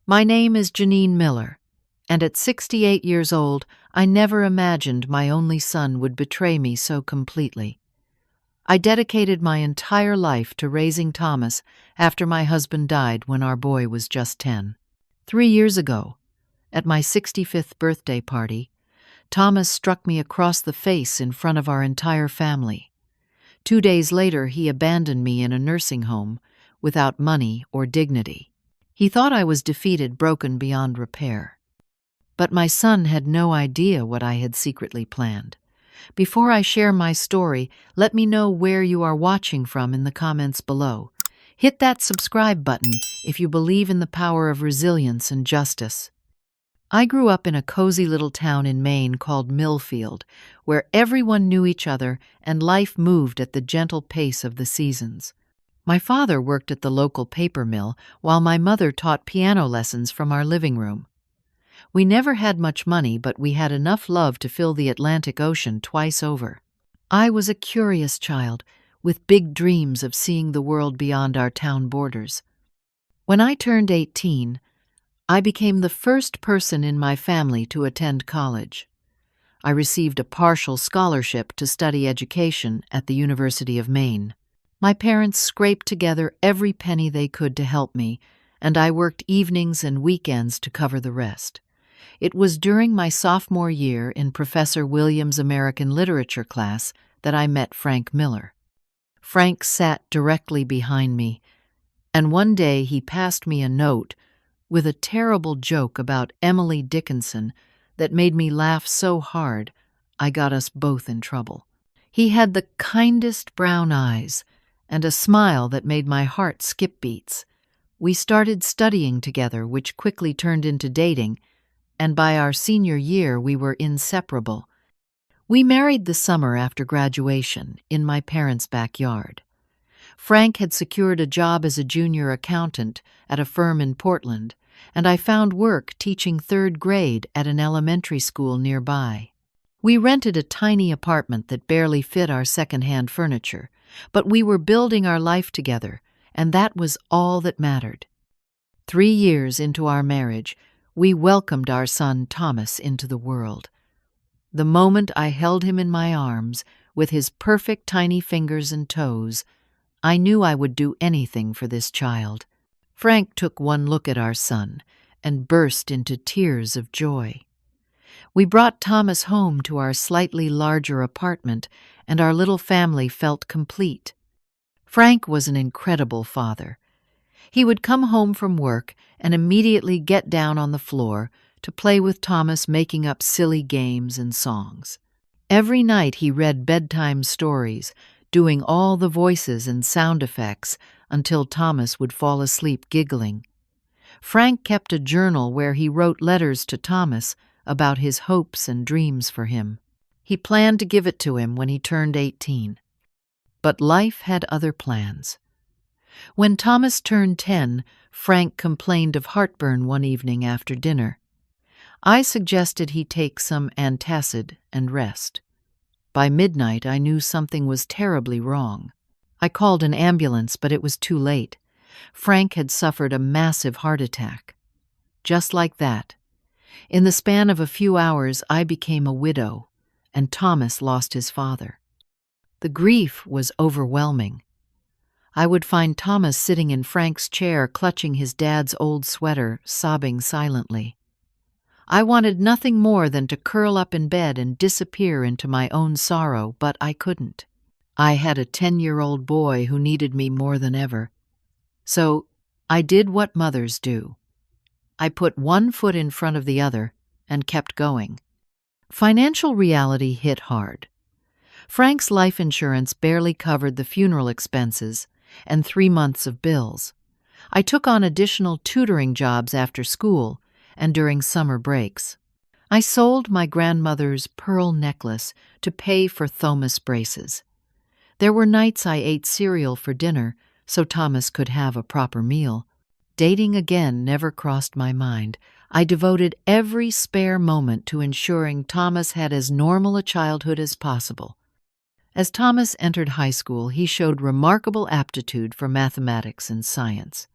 My name is Janine Miller, and at 68 years old, I never imagined my only son would betray me so completely. I dedicated my entire life to raising Thomas after my husband died when our boy was just 10. 3 years ago, at my 65th birthday party, Thomas struck me across the face in front of our entire family. 2 days later, he abandoned me in a nursing home without money or dignity. He thought I was defeated, broken beyond repair. But my son had no idea what I had secretly planned. Before I share my story, let me know where you are watching from in the comments below. Hit that subscribe button if you believe in the power of resilience and justice. I grew up in a cozy little town in Maine called Millfield, where everyone knew each other and life moved at the gentle pace of the seasons. My father worked at the local paper mill, while my mother taught piano lessons from our living room. We never had much money, but we had enough love to fill the Atlantic Ocean twice over. I was a curious child, with big dreams of seeing the world beyond our town borders. When I turned 18, I became the first person in my family to attend college. I received a partial scholarship to study education at the University of Maine. My parents scraped together every penny they could to help me, and I worked evenings and weekends to cover the rest. It was during my sophomore year in Professor Williams' American Literature class that I met Frank Miller. Frank sat directly behind me, and one day he passed me a note with a terrible joke about Emily Dickinson that made me laugh so hard I got us both in trouble. He had the kindest brown eyes and a smile that made my heart skip beats. We started studying together, which quickly turned into dating, and by our senior year we were inseparable. We married the summer after graduation in my parents' backyard. Frank had secured a job as a junior accountant at a firm in Portland, and I found work teaching 3rd grade at an elementary school nearby. We rented a tiny apartment that barely fit our second-hand furniture, but we were building our life together, and that was all that mattered. 3 years into our marriage, we welcomed our son Thomas into the world. The moment I held him in my arms, with his perfect tiny fingers and toes, I knew I would do anything for this child. Frank took one look at our son and burst into tears of joy. We brought Thomas home to our slightly larger apartment, and our little family felt complete. Frank was an incredible father. He would come home from work and immediately get down on the floor to play with Thomas, making up silly games and songs. Every night he read bedtime stories, doing all the voices and sound effects until Thomas would fall asleep giggling. Frank kept a journal where he wrote letters to Thomas about his hopes and dreams for him. He planned to give it to him when he turned 18. But life had other plans. When Thomas turned 10, Frank complained of heartburn one evening after dinner. I suggested he take some antacid and rest. By midnight, I knew something was terribly wrong. I called an ambulance, but it was too late. Frank had suffered a massive heart attack. Just like that, in the span of a few hours, I became a widow, and Thomas lost his father. The grief was overwhelming. I would find Thomas sitting in Frank's chair, clutching his dad's old sweater, sobbing silently. I wanted nothing more than to curl up in bed and disappear into my own sorrow, but I couldn't. I had a 10-year-old boy who needed me more than ever. So I did what mothers do. I put one foot in front of the other and kept going. Financial reality hit hard. Frank's life insurance barely covered the funeral expenses and 3 months of bills. I took on additional tutoring jobs after school and during summer breaks. I sold my grandmother's pearl necklace to pay for Thomas braces. There were nights I ate cereal for dinner so Thomas could have a proper meal. Dating again never crossed my mind. I devoted every spare moment to ensuring Thomas had as normal a childhood as possible. As Thomas entered high school, he showed remarkable aptitude for mathematics and science.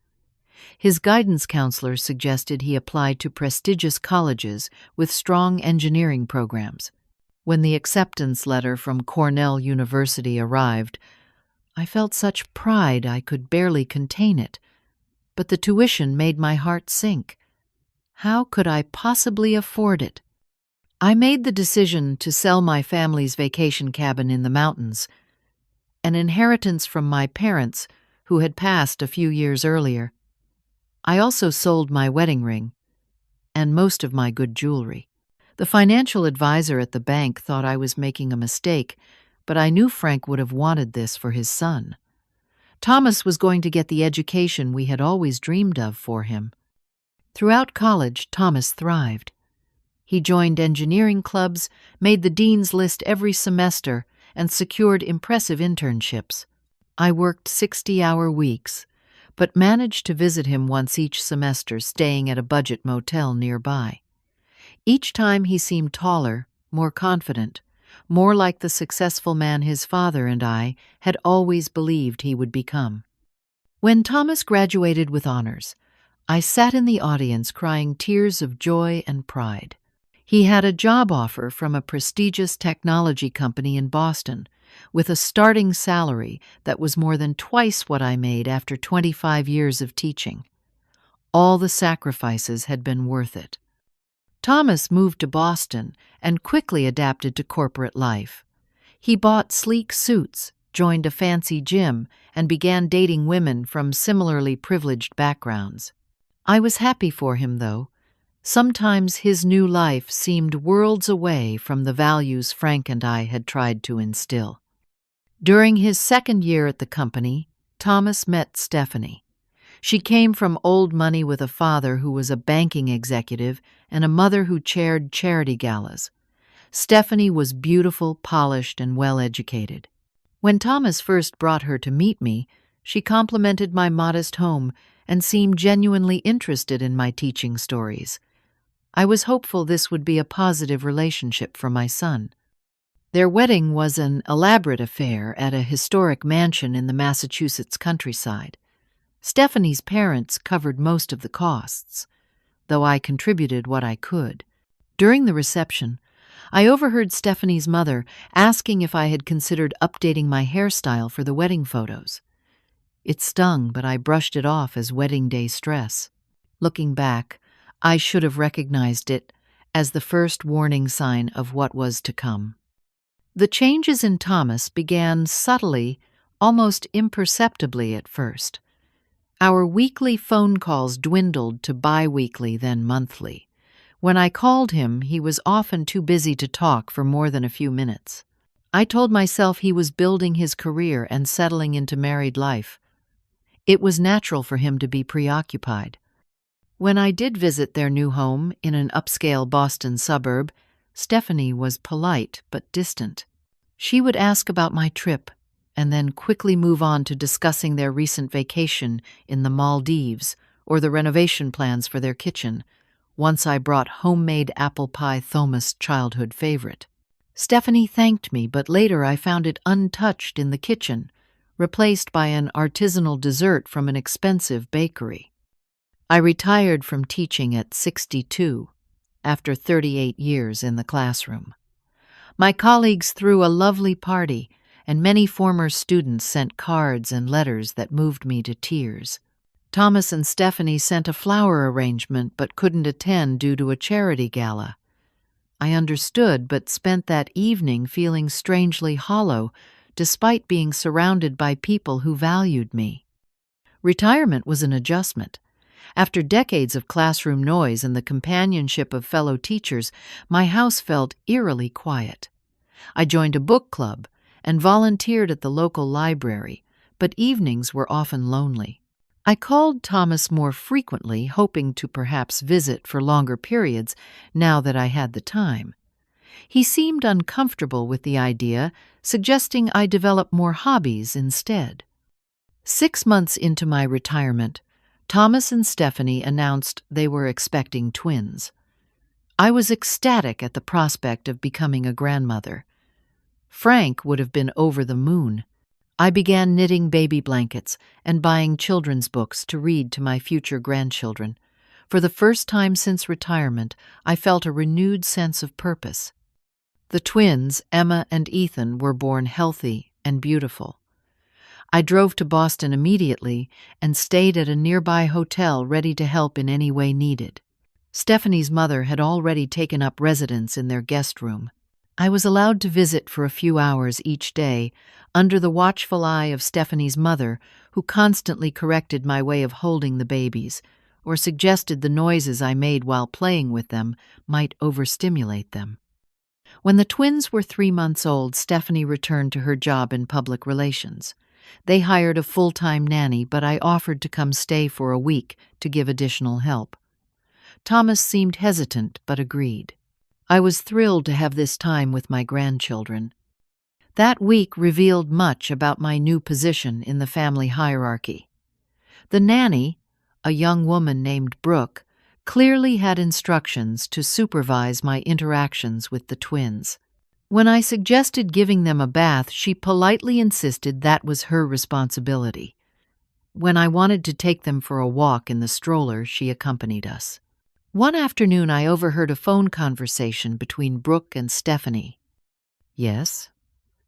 His guidance counselor suggested he apply to prestigious colleges with strong engineering programs. When the acceptance letter from Cornell University arrived, I felt such pride I could barely contain it. But the tuition made my heart sink. How could I possibly afford it? I made the decision to sell my family's vacation cabin in the mountains, an inheritance from my parents who had passed a few years earlier. I also sold my wedding ring and most of my good jewelry. The financial advisor at the bank thought I was making a mistake, but I knew Frank would have wanted this for his son. Thomas was going to get the education we had always dreamed of for him. Throughout college, Thomas thrived. He joined engineering clubs, made the dean's list every semester, and secured impressive internships. I worked 60-hour weeks, but managed to visit him once each semester, staying at a budget motel nearby. Each time he seemed taller, more confident, more like the successful man his father and I had always believed he would become. When Thomas graduated with honors, I sat in the audience crying tears of joy and pride. He had a job offer from a prestigious technology company in Boston, with a starting salary that was more than twice what I made after 25 years of teaching. All the sacrifices had been worth it. Thomas moved to Boston and quickly adapted to corporate life. He bought sleek suits, joined a fancy gym, and began dating women from similarly privileged backgrounds. I was happy for him, though. Sometimes his new life seemed worlds away from the values Frank and I had tried to instill. During his second year at the company, Thomas met Stephanie. She came from old money with a father who was a banking executive and a mother who chaired charity galas. Stephanie was beautiful, polished, and well-educated. When Thomas first brought her to meet me, she complimented my modest home and seemed genuinely interested in my teaching stories. I was hopeful this would be a positive relationship for my son. Their wedding was an elaborate affair at a historic mansion in the Massachusetts countryside. Stephanie's parents covered most of the costs, though I contributed what I could. During the reception, I overheard Stephanie's mother asking if I had considered updating my hairstyle for the wedding photos. It stung, but I brushed it off as wedding day stress. Looking back, I should have recognized it as the first warning sign of what was to come. The changes in Thomas began subtly, almost imperceptibly at first. Our weekly phone calls dwindled to bi-weekly, then monthly. When I called him, he was often too busy to talk for more than a few minutes. I told myself he was building his career and settling into married life. It was natural for him to be preoccupied. When I did visit their new home in an upscale Boston suburb, Stephanie was polite but distant. She would ask about my trip and then quickly move on to discussing their recent vacation in the Maldives or the renovation plans for their kitchen. Once I brought homemade apple pie, Thomas' childhood favorite. Stephanie thanked me, but later I found it untouched in the kitchen, replaced by an artisanal dessert from an expensive bakery. I retired from teaching at 62, after 38 years in the classroom. My colleagues threw a lovely party, and many former students sent cards and letters that moved me to tears. Thomas and Stephanie sent a flower arrangement but couldn't attend due to a charity gala. I understood, but spent that evening feeling strangely hollow, despite being surrounded by people who valued me. Retirement was an adjustment. After decades of classroom noise and the companionship of fellow teachers, my house felt eerily quiet. I joined a book club and volunteered at the local library, but evenings were often lonely. I called Thomas more frequently, hoping to perhaps visit for longer periods now that I had the time. He seemed uncomfortable with the idea, suggesting I develop more hobbies instead. 6 months into my retirement, Thomas and Stephanie announced they were expecting twins. I was ecstatic at the prospect of becoming a grandmother. Frank would have been over the moon. I began knitting baby blankets and buying children's books to read to my future grandchildren. For the first time since retirement, I felt a renewed sense of purpose. The twins, Emma and Ethan, were born healthy and beautiful. I drove to Boston immediately and stayed at a nearby hotel ready to help in any way needed. Stephanie's mother had already taken up residence in their guest room. I was allowed to visit for a few hours each day, under the watchful eye of Stephanie's mother, who constantly corrected my way of holding the babies, or suggested the noises I made while playing with them might overstimulate them. When the twins were 3 months old, Stephanie returned to her job in public relations. They hired a full-time nanny, but I offered to come stay for a week to give additional help. Thomas seemed hesitant, but agreed. I was thrilled to have this time with my grandchildren. That week revealed much about my new position in the family hierarchy. The nanny, a young woman named Brooke, clearly had instructions to supervise my interactions with the twins. When I suggested giving them a bath, she politely insisted that was her responsibility. When I wanted to take them for a walk in the stroller, she accompanied us. One afternoon, I overheard a phone conversation between Brooke and Stephanie. "Yes?"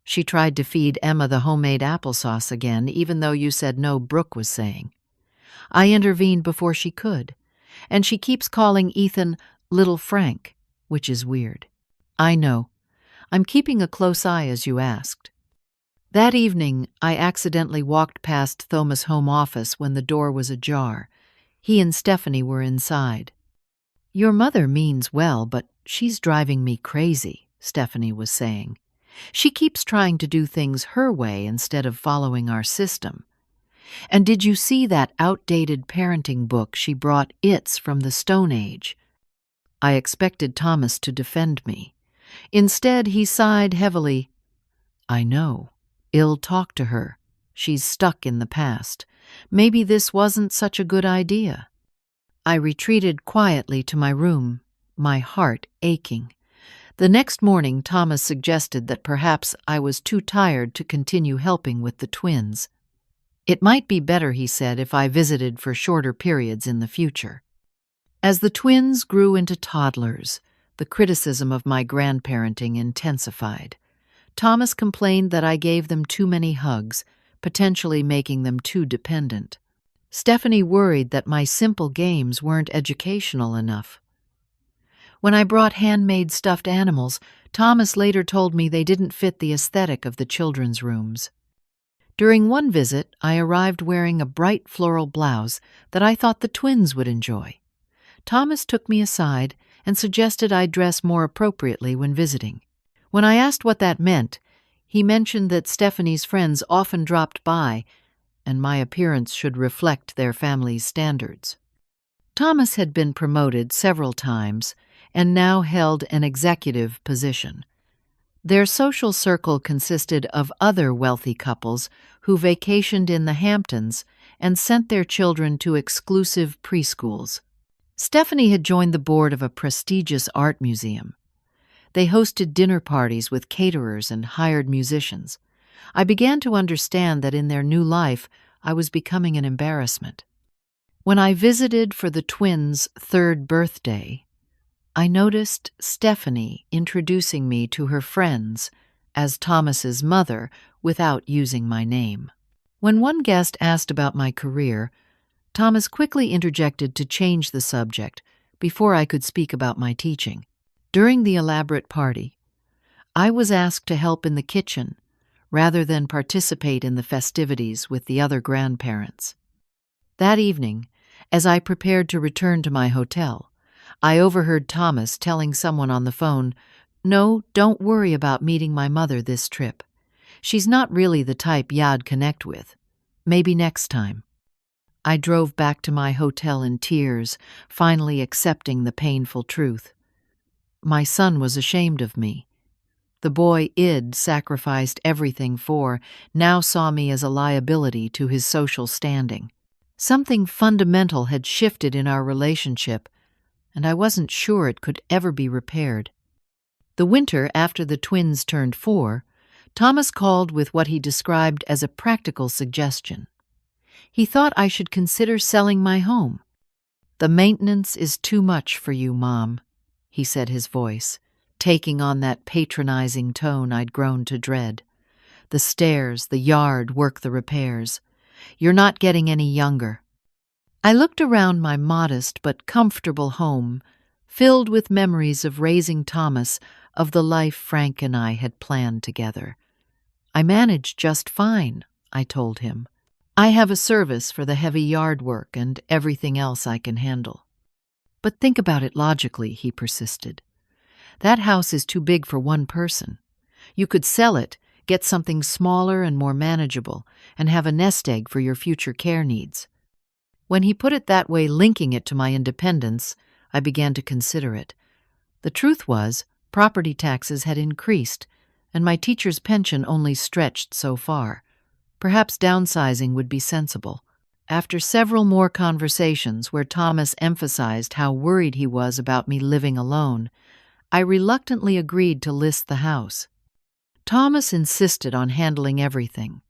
"She tried to feed Emma the homemade applesauce again, even though you said no," Brooke was saying. I intervened before she could, and she keeps calling Ethan Little Frank, which is weird. "I know. I'm keeping a close eye as you asked." That evening, I accidentally walked past Thomas' home office when the door was ajar. He and Stephanie were inside. "Your mother means well, but she's driving me crazy," Stephanie was saying. "She keeps trying to do things her way instead of following our system. And did you see that outdated parenting book she brought? It's from the Stone Age." I expected Thomas to defend me. Instead, he sighed heavily. "I know. I'll talk to her. She's stuck in the past. Maybe this wasn't such a good idea." I retreated quietly to my room, my heart aching. The next morning, Thomas suggested that perhaps I was too tired to continue helping with the twins. It might be better, he said, if I visited for shorter periods in the future. As the twins grew into toddlers, the criticism of my grandparenting intensified. Thomas complained that I gave them too many hugs, potentially making them too dependent. Stephanie worried that my simple games weren't educational enough. When I brought handmade stuffed animals, Thomas later told me they didn't fit the aesthetic of the children's rooms. During one visit, I arrived wearing a bright floral blouse that I thought the twins would enjoy. Thomas took me aside and suggested I dress more appropriately when visiting. When I asked what that meant, he mentioned that Stephanie's friends often dropped by, and my appearance should reflect their family's standards. Thomas had been promoted several times and now held an executive position. Their social circle consisted of other wealthy couples who vacationed in the Hamptons and sent their children to exclusive preschools. Stephanie had joined the board of a prestigious art museum. They hosted dinner parties with caterers and hired musicians. I began to understand that in their new life, I was becoming an embarrassment. When I visited for the twins' 3rd birthday, I noticed Stephanie introducing me to her friends as Thomas's mother without using my name. When one guest asked about my career, Thomas quickly interjected to change the subject before I could speak about my teaching. During the elaborate party, I was asked to help in the kitchen rather than participate in the festivities with the other grandparents. That evening, as I prepared to return to my hotel, I overheard Thomas telling someone on the phone, "No, don't worry about meeting my mother this trip. She's not really the type you'd connect with. Maybe next time." I drove back to my hotel in tears, finally accepting the painful truth. My son was ashamed of me. The boy I'd sacrificed everything for now saw me as a liability to his social standing. Something fundamental had shifted in our relationship, and I wasn't sure it could ever be repaired. The winter after the twins turned 4, Thomas called with what he described as a practical suggestion. He thought I should consider selling my home. "The maintenance is too much for you, Mom," he said, his voice taking on that patronizing tone I'd grown to dread. "The stairs, the yard, work the repairs. You're not getting any younger." I looked around my modest but comfortable home, filled with memories of raising Thomas, of the life Frank and I had planned together. "I manage just fine," I told him. "I have a service for the heavy yard work and everything else I can handle." "But think about it logically," he persisted. "That house is too big for one person. You could sell it, get something smaller and more manageable, and have a nest egg for your future care needs." When he put it that way, linking it to my independence, I began to consider it. The truth was, property taxes had increased, and my teacher's pension only stretched so far. Perhaps downsizing would be sensible. After several more conversations where Thomas emphasized how worried he was about me living alone, I reluctantly agreed to list the house. Thomas insisted on handling everything.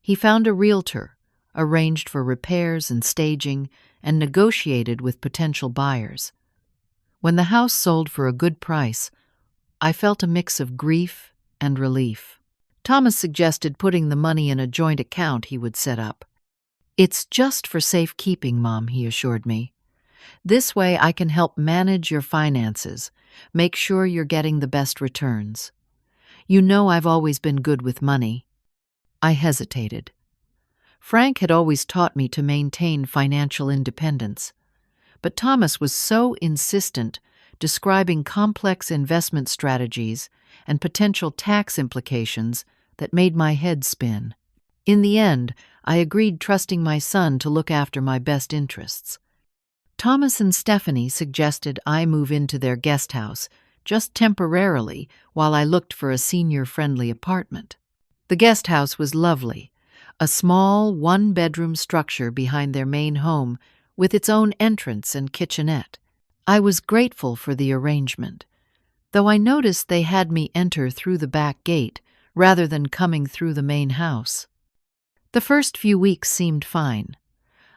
He found a realtor, arranged for repairs and staging, and negotiated with potential buyers. When the house sold for a good price, I felt a mix of grief and relief. Thomas suggested putting the money in a joint account he would set up. "It's just for safekeeping, Mom," he assured me. "This way I can help manage your finances, make sure you're getting the best returns. You know I've always been good with money." I hesitated. Frank had always taught me to maintain financial independence. But Thomas was so insistent, describing complex investment strategies and potential tax implications that made my head spin. In the end, I agreed, trusting my son to look after my best interests. Thomas and Stephanie suggested I move into their guest house, just temporarily, while I looked for a senior-friendly apartment. The guest house was lovely, a small, one-bedroom structure behind their main home with its own entrance and kitchenette. I was grateful for the arrangement, though I noticed they had me enter through the back gate rather than coming through the main house. The first few weeks seemed fine.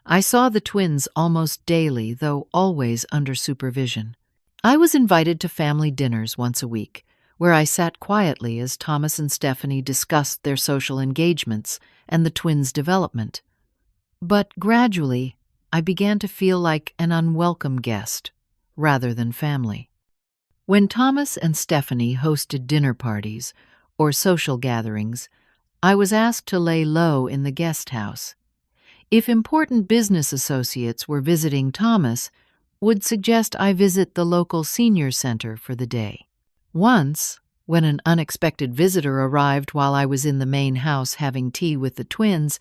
I saw the twins almost daily, though always under supervision. I was invited to family dinners once a week, where I sat quietly as Thomas and Stephanie discussed their social engagements and the twins' development. But gradually, I began to feel like an unwelcome guest, rather than family. When Thomas and Stephanie hosted dinner parties or social gatherings, I was asked to lay low in the guest house. If important business associates were visiting, Thomas would suggest I visit the local senior center for the day. Once, when an unexpected visitor arrived while I was in the main house having tea with the twins,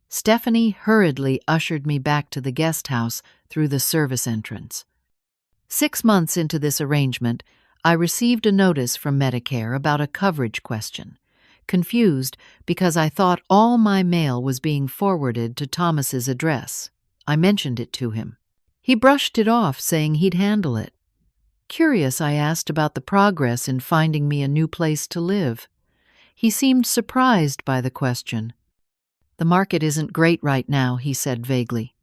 Stephanie hurriedly ushered me back to the guest house through the service entrance. 6 months into this arrangement, I received a notice from Medicare about a coverage question. Confused because I thought all my mail was being forwarded to Thomas's address, I mentioned it to him. He brushed it off, saying he'd handle it. Curious, I asked about the progress in finding me a new place to live. He seemed surprised by the question. "The market isn't great right now," he said vaguely.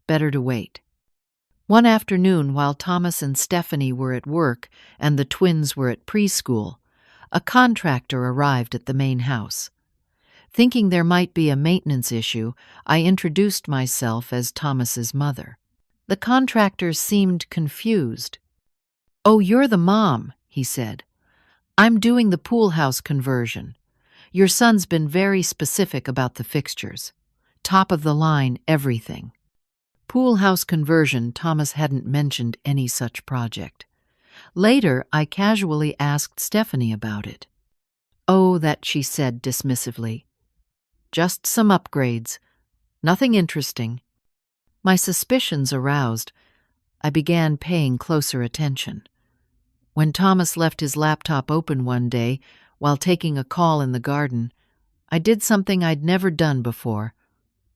"Better to wait." One afternoon, while Thomas and Stephanie were at work and the twins were at preschool, a contractor arrived at the main house. Thinking there might be a maintenance issue, I introduced myself as Thomas's mother. The contractor seemed confused. "Oh, you're the mom," he said. "I'm doing the pool house conversion. Your son's been very specific about the fixtures. Top of the line, everything." Pool house conversion, Thomas hadn't mentioned any such project. Later, I casually asked Stephanie about it. "Oh, that," she said dismissively. "Just some upgrades. Nothing interesting." My suspicions aroused, I began paying closer attention. When Thomas left his laptop open one day while taking a call in the garden, I did something I'd never done before.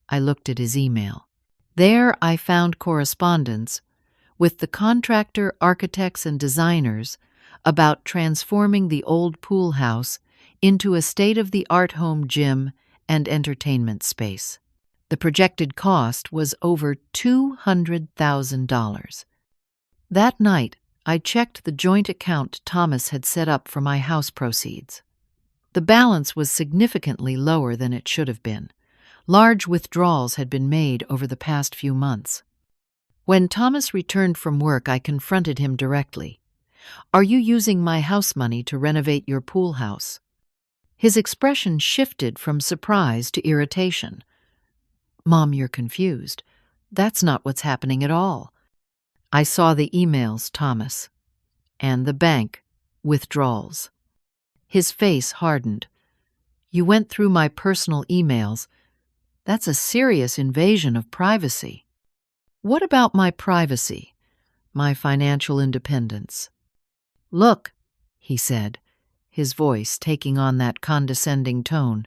I looked at his email. There I found correspondence with the contractor, architects, and designers about transforming the old pool house into a state-of-the-art home gym and entertainment space. The projected cost was over $200,000. That night, I checked the joint account Thomas had set up for my house proceeds. The balance was significantly lower than it should have been. Large withdrawals had been made over the past few months. When Thomas returned from work, I confronted him directly. "Are you using my house money to renovate your pool house?" His expression shifted from surprise to irritation. "Mom, you're confused. That's not what's happening at all." I saw the emails, Thomas, and the bank withdrawals. His face hardened. "You went through my personal emails. That's a serious invasion of privacy." "What about my privacy? My financial independence?" "Look," he said, his voice taking on that condescending tone.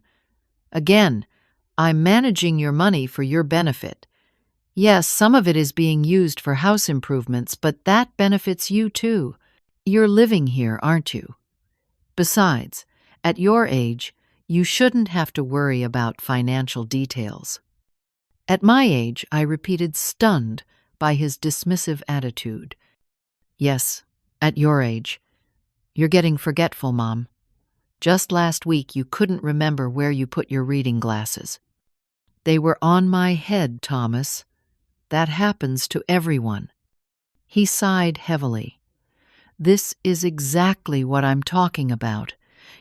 "Again, I'm managing your money for your benefit. Yes, some of it is being used for house improvements, but that benefits you too. You're living here, aren't you? Besides, at your age, you shouldn't have to worry about financial details." At my age, I repeated, stunned by his dismissive attitude. "Yes, at your age. You're getting forgetful, Mom. Just last week you couldn't remember where you put your reading glasses." "They were on my head, Thomas. That happens to everyone." He sighed heavily. "This is exactly what I'm talking about.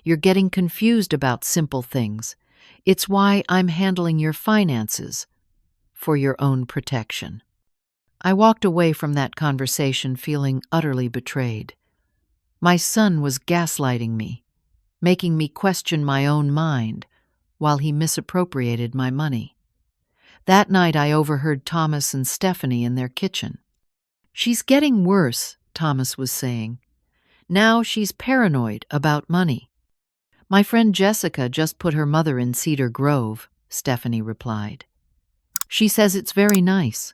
You're getting confused about simple things. It's why I'm handling your finances, for your own protection." I walked away from that conversation feeling utterly betrayed. My son was gaslighting me, making me question my own mind, while he misappropriated my money. That night I overheard Thomas and Stephanie in their kitchen. "She's getting worse," Thomas was saying. "Now she's paranoid about money." "My friend Jessica just put her mother in Cedar Grove," Stephanie replied. "She says it's very nice.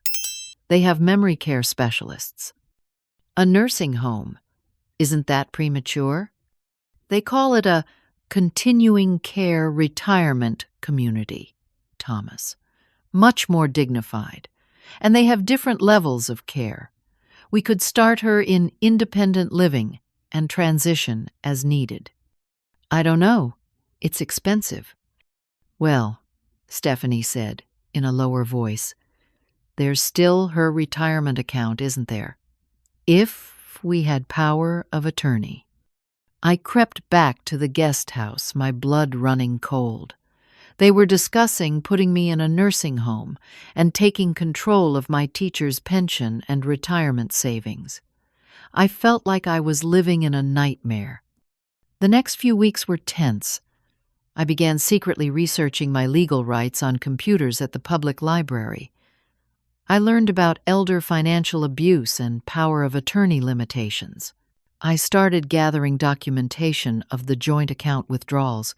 They have memory care specialists." "A nursing home. Isn't that premature?" "They call it a continuing care retirement community, Thomas. Much more dignified. And they have different levels of care. We could start her in independent living and transition as needed." "I don't know. It's expensive." "Well," Stephanie said in a lower voice, "there's still her retirement account, isn't there? If we had power of attorney." I crept back to the guest house, my blood running cold. They were discussing putting me in a nursing home and taking control of my teacher's pension and retirement savings. I felt like I was living in a nightmare. The next few weeks were tense. I began secretly researching my legal rights on computers at the public library. I learned about elder financial abuse and power of attorney limitations. I started gathering documentation of the joint account withdrawals.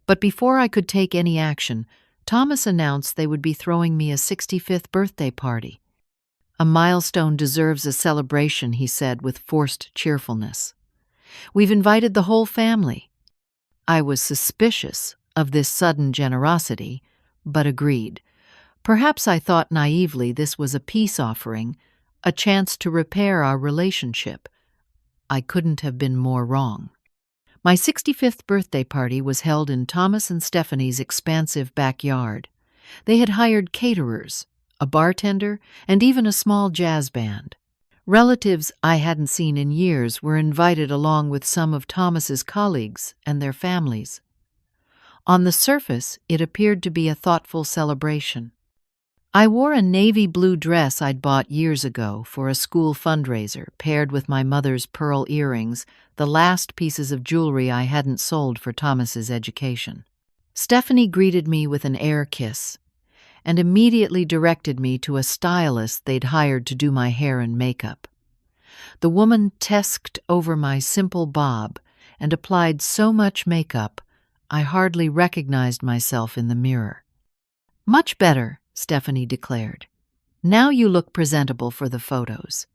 But before I could take any action, Thomas announced they would be throwing me a 65th birthday party. "A milestone deserves a celebration," he said with forced cheerfulness. "We've invited the whole family." I was suspicious of this sudden generosity, but agreed. Perhaps I thought naively this was a peace offering, a chance to repair our relationship. I couldn't have been more wrong. My 65th birthday party was held in Thomas and Stephanie's expansive backyard. They had hired caterers, a bartender, and even a small jazz band. Relatives I hadn't seen in years were invited along with some of Thomas's colleagues and their families. On the surface, it appeared to be a thoughtful celebration. I wore a navy blue dress I'd bought years ago for a school fundraiser, paired with my mother's pearl earrings, the last pieces of jewelry I hadn't sold for Thomas's education. Stephanie greeted me with an air kiss and immediately directed me to a stylist they'd hired to do my hair and makeup. The woman tesked over my simple bob and applied so much makeup I hardly recognized myself in the mirror. "Much better," Stephanie declared. "Now you look presentable for the photos."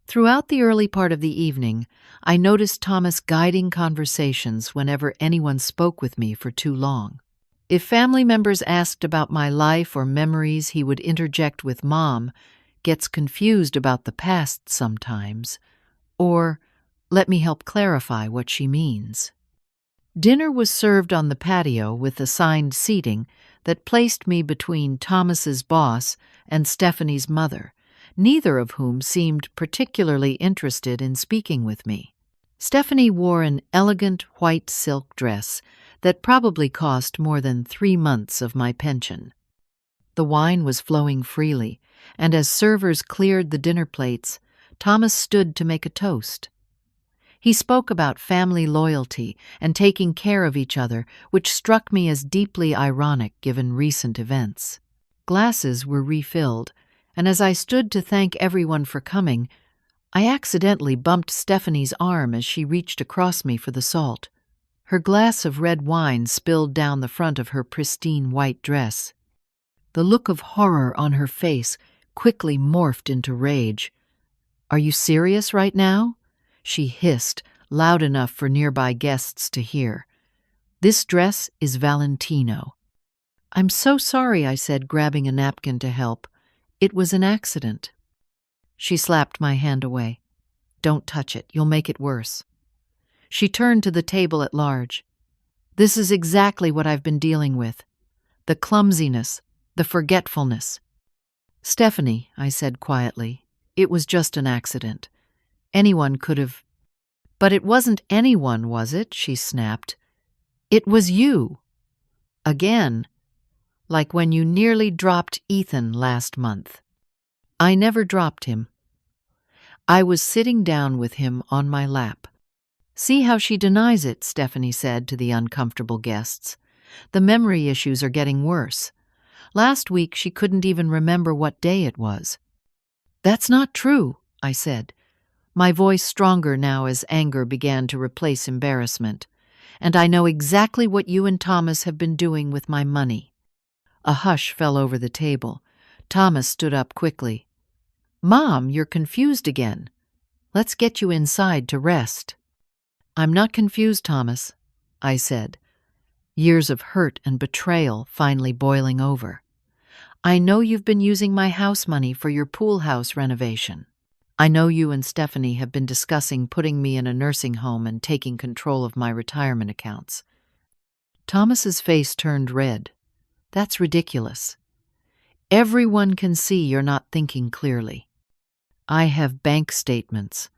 Throughout the early part of the evening, I noticed Thomas guiding conversations whenever anyone spoke with me for too long. If family members asked about my life or memories, he would interject with "Mom gets confused about the past sometimes," or "Let me help clarify what she means." Dinner was served on the patio with assigned seating that placed me between Thomas's boss and Stephanie's mother, neither of whom seemed particularly interested in speaking with me. Stephanie wore an elegant white silk dress that probably cost more than 3 months of my pension. The wine was flowing freely, and as servers cleared the dinner plates, Thomas stood to make a toast. He spoke about family loyalty and taking care of each other, which struck me as deeply ironic given recent events. Glasses were refilled, and as I stood to thank everyone for coming, I accidentally bumped Stephanie's arm as she reached across me for the salt. Her glass of red wine spilled down the front of her pristine white dress. The look of horror on her face quickly morphed into rage. "Are you serious right now?" she hissed, loud enough for nearby guests to hear. "This dress is Valentino." "I'm so sorry," I said, grabbing a napkin to help. "It was an accident." She slapped my hand away. "Don't touch it, you'll make it worse." She turned to the table at large. "This is exactly what I've been dealing with. The clumsiness, the forgetfulness." "Stephanie," I said quietly, "it was just an accident. Anyone could have—" "But it wasn't anyone, was it?" she snapped. "It was you. Again. Like when you nearly dropped Ethan last month." "I never dropped him. I was sitting down with him on my lap." "See how she denies it," Stephanie said to the uncomfortable guests. "The memory issues are getting worse. Last week she couldn't even remember what day it was." "That's not true," I said, my voice stronger now as anger began to replace embarrassment. "And I know exactly what you and Thomas have been doing with my money." A hush fell over the table. Thomas stood up quickly. "Mom, you're confused again. Let's get you inside to rest." "I'm not confused, Thomas," I said, years of hurt and betrayal finally boiling over. "I know you've been using my house money for your pool house renovation. I know you and Stephanie have been discussing putting me in a nursing home and taking control of my retirement accounts." Thomas's face turned red. "That's ridiculous. Everyone can see you're not thinking clearly." "I have bank statements,"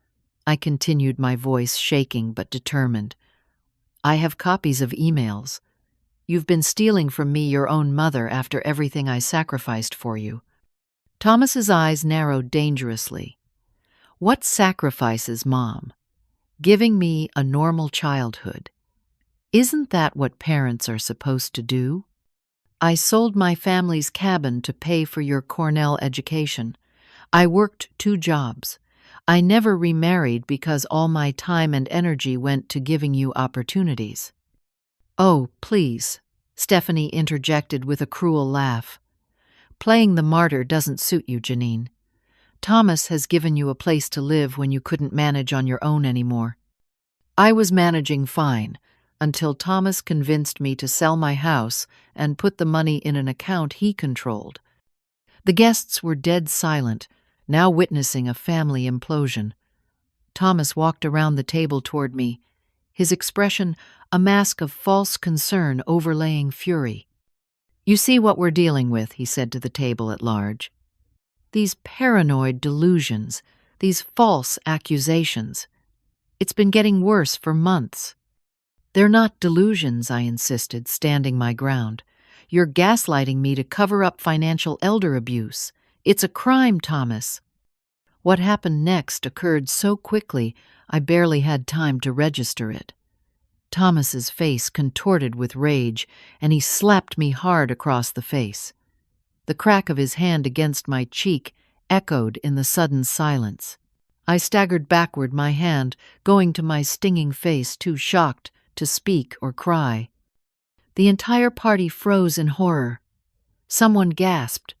I continued, my voice shaking but determined. "I have copies of emails. You've been stealing from me your own mother after everything I sacrificed for you." Thomas's eyes narrowed dangerously. "What sacrifices, Mom? Giving me a normal childhood. Isn't that what parents are supposed to do? I sold my family's cabin to pay for your Cornell education. I worked 2 jobs. I never remarried because all my time and energy went to giving you opportunities." "Oh, please," Stephanie interjected with a cruel laugh. "Playing the martyr doesn't suit you, Janine. Thomas has given you a place to live when you couldn't manage on your own anymore." "I was managing fine, until Thomas convinced me to sell my house and put the money in an account he controlled." The guests were dead silent, now witnessing a family implosion. Thomas walked around the table toward me, his expression a mask of false concern overlaying fury. "You see what we're dealing with," he said to the table at large. "These paranoid delusions, these false accusations. It's been getting worse for months." "They're not delusions," I insisted, standing my ground. "You're gaslighting me to cover up financial elder abuse. It's a crime, Thomas." What happened next occurred so quickly I barely had time to register it. Thomas's face contorted with rage, and he slapped me hard across the face. The crack of his hand against my cheek echoed in the sudden silence. I staggered backward, my hand going to my stinging face, too shocked to speak or cry. The entire party froze in horror. Someone gasped.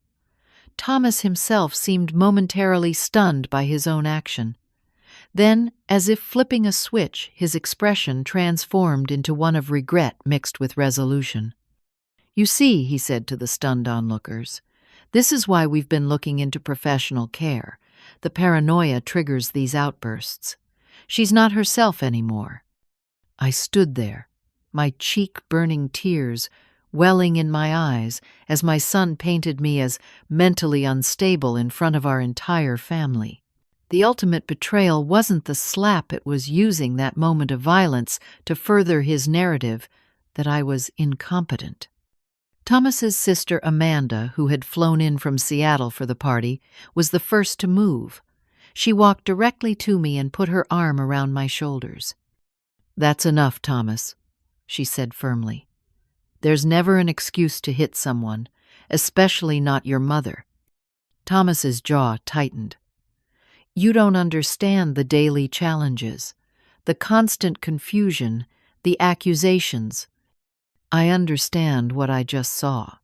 Thomas himself seemed momentarily stunned by his own action. Then, as if flipping a switch, his expression transformed into one of regret mixed with resolution. "You see," he said to the stunned onlookers, "this is why we've been looking into professional care. The paranoia triggers these outbursts. She's not herself anymore." I stood there, my cheek-burning tears welling in my eyes as my son painted me as mentally unstable in front of our entire family. The ultimate betrayal wasn't the slap it was using that moment of violence to further his narrative that I was incompetent. Thomas's sister Amanda, who had flown in from Seattle for the party, was the first to move. She walked directly to me and put her arm around my shoulders. "That's enough, Thomas," she said firmly. "There's never an excuse to hit someone, especially not your mother." Thomas's jaw tightened. "You don't understand the daily challenges, the constant confusion, the accusations." "I understand what I just saw,"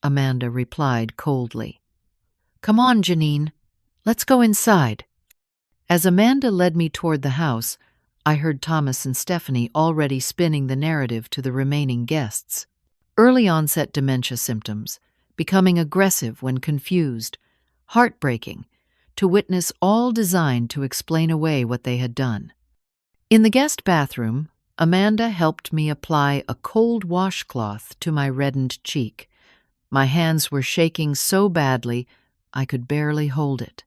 Amanda replied coldly. "Come on, Janine. Let's go inside." As Amanda led me toward the house, I heard Thomas and Stephanie already spinning the narrative to the remaining guests. Early onset dementia symptoms, becoming aggressive when confused, heartbreaking, to witness all designed to explain away what they had done. In the guest bathroom, Amanda helped me apply a cold washcloth to my reddened cheek. My hands were shaking so badly I could barely hold it.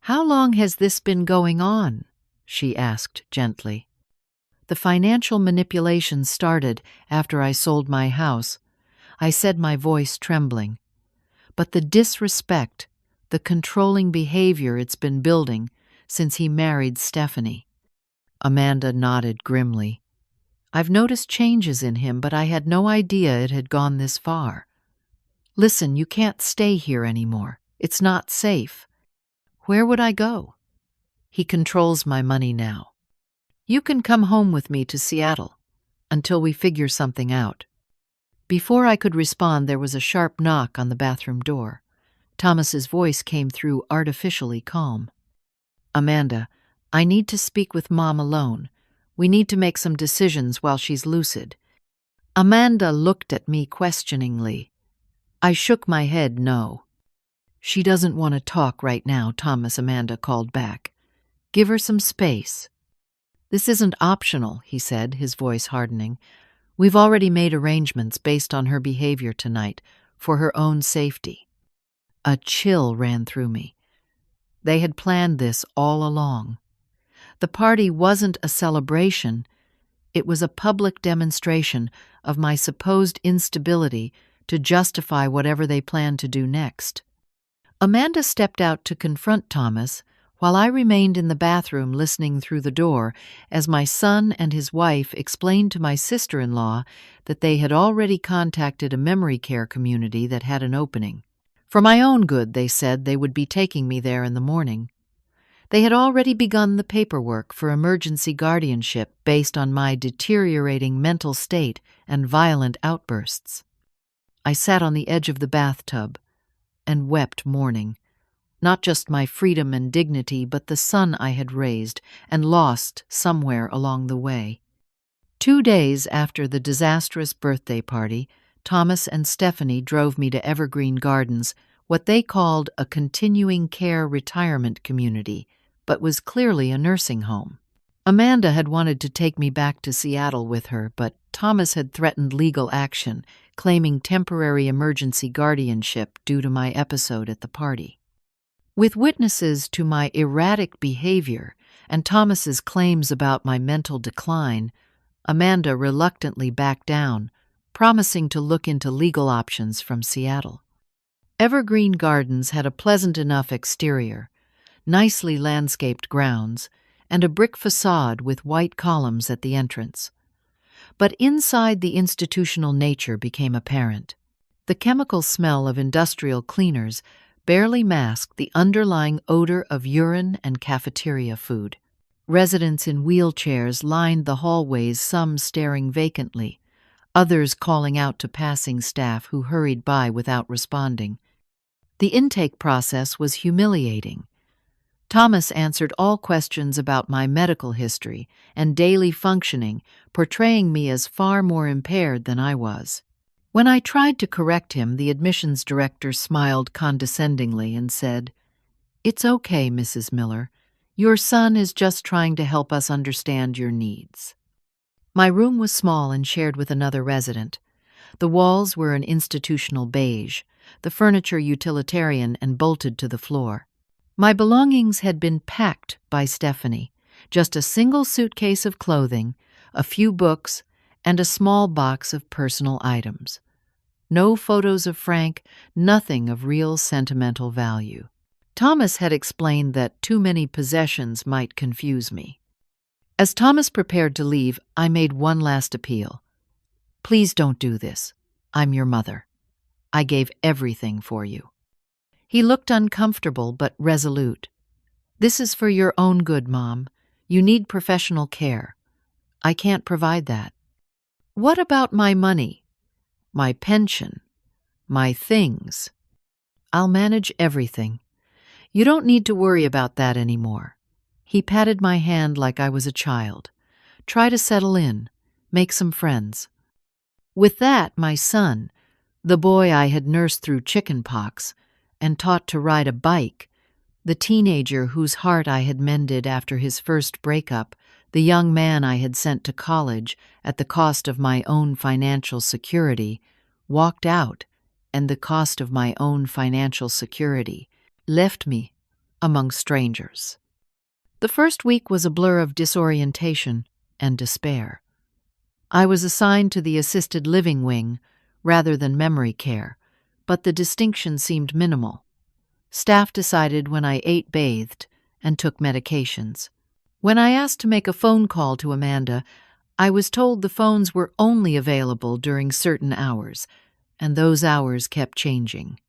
"How long has this been going on?" she asked gently. "The financial manipulation started after I sold my house," I said, my voice trembling. "But the disrespect, the controlling behavior it's been building since he married Stephanie." Amanda nodded grimly. "I've noticed changes in him, but I had no idea it had gone this far. Listen, you can't stay here anymore. It's not safe." "Where would I go?" "He controls my money now. You can come home with me to Seattle until we figure something out." Before I could respond, there was a sharp knock on the bathroom door. Thomas's voice came through artificially calm. "Amanda, I need to speak with Mom alone. We need to make some decisions while she's lucid." Amanda looked at me questioningly. I shook my head no. "She doesn't want to talk right now, Thomas," Amanda called back. "Give her some space." "This isn't optional," he said, his voice hardening. "We've already made arrangements based on her behavior tonight, for her own safety." A chill ran through me. They had planned this all along. The party wasn't a celebration. It was a public demonstration of my supposed instability to justify whatever they planned to do next. Amanda stepped out to confront Thomas, while I remained in the bathroom listening through the door as my son and his wife explained to my sister-in-law that they had already contacted a memory care community that had an opening. For my own good, they said they would be taking me there in the morning. They had already begun the paperwork for emergency guardianship based on my deteriorating mental state and violent outbursts. I sat on the edge of the bathtub and wept mourning. Not just my freedom and dignity, but the son I had raised and lost somewhere along the way. 2 days after the disastrous birthday party, Thomas and Stephanie drove me to Evergreen Gardens, what they called a continuing care retirement community, but was clearly a nursing home. Amanda had wanted to take me back to Seattle with her, but Thomas had threatened legal action, claiming temporary emergency guardianship due to my episode at the party. With witnesses to my erratic behavior and Thomas's claims about my mental decline, Amanda reluctantly backed down, promising to look into legal options from Seattle. Evergreen Gardens had a pleasant enough exterior, nicely landscaped grounds, and a brick facade with white columns at the entrance. But inside, the institutional nature became apparent. The chemical smell of industrial cleaners barely masked the underlying odor of urine and cafeteria food. Residents in wheelchairs lined the hallways, some staring vacantly, others calling out to passing staff who hurried by without responding. The intake process was humiliating. Thomas answered all questions about my medical history and daily functioning, portraying me as far more impaired than I was. When I tried to correct him, the admissions director smiled condescendingly and said, "It's okay, Mrs. Miller. Your son is just trying to help us understand your needs." My room was small and shared with another resident. The walls were an institutional beige, the furniture utilitarian and bolted to the floor. My belongings had been packed by Stephanie, just a single suitcase of clothing, a few books, and a small box of personal items. No photos of Frank, nothing of real sentimental value. Thomas had explained that too many possessions might confuse me. As Thomas prepared to leave, I made one last appeal. "Please don't do this. I'm your mother. I gave everything for you." He looked uncomfortable but resolute. "This is for your own good, Mom. You need professional care. I can't provide that." "What about my money? My pension? My things?" "I'll manage everything. You don't need to worry about that anymore." He patted my hand like I was a child. "Try to settle in. Make some friends." With that, my son, the boy I had nursed through chicken pox and taught to ride a bike, the teenager whose heart I had mended after his first breakup, the young man I had sent to college at the cost of my own financial security, walked out, and the cost of my own financial security left me among strangers. The first week was a blur of disorientation and despair. I was assigned to the assisted living wing rather than memory care, but the distinction seemed minimal. Staff decided when I ate, bathed, and took medications. When I asked to make a phone call to Amanda, I was told the phones were only available during certain hours, and those hours kept changing.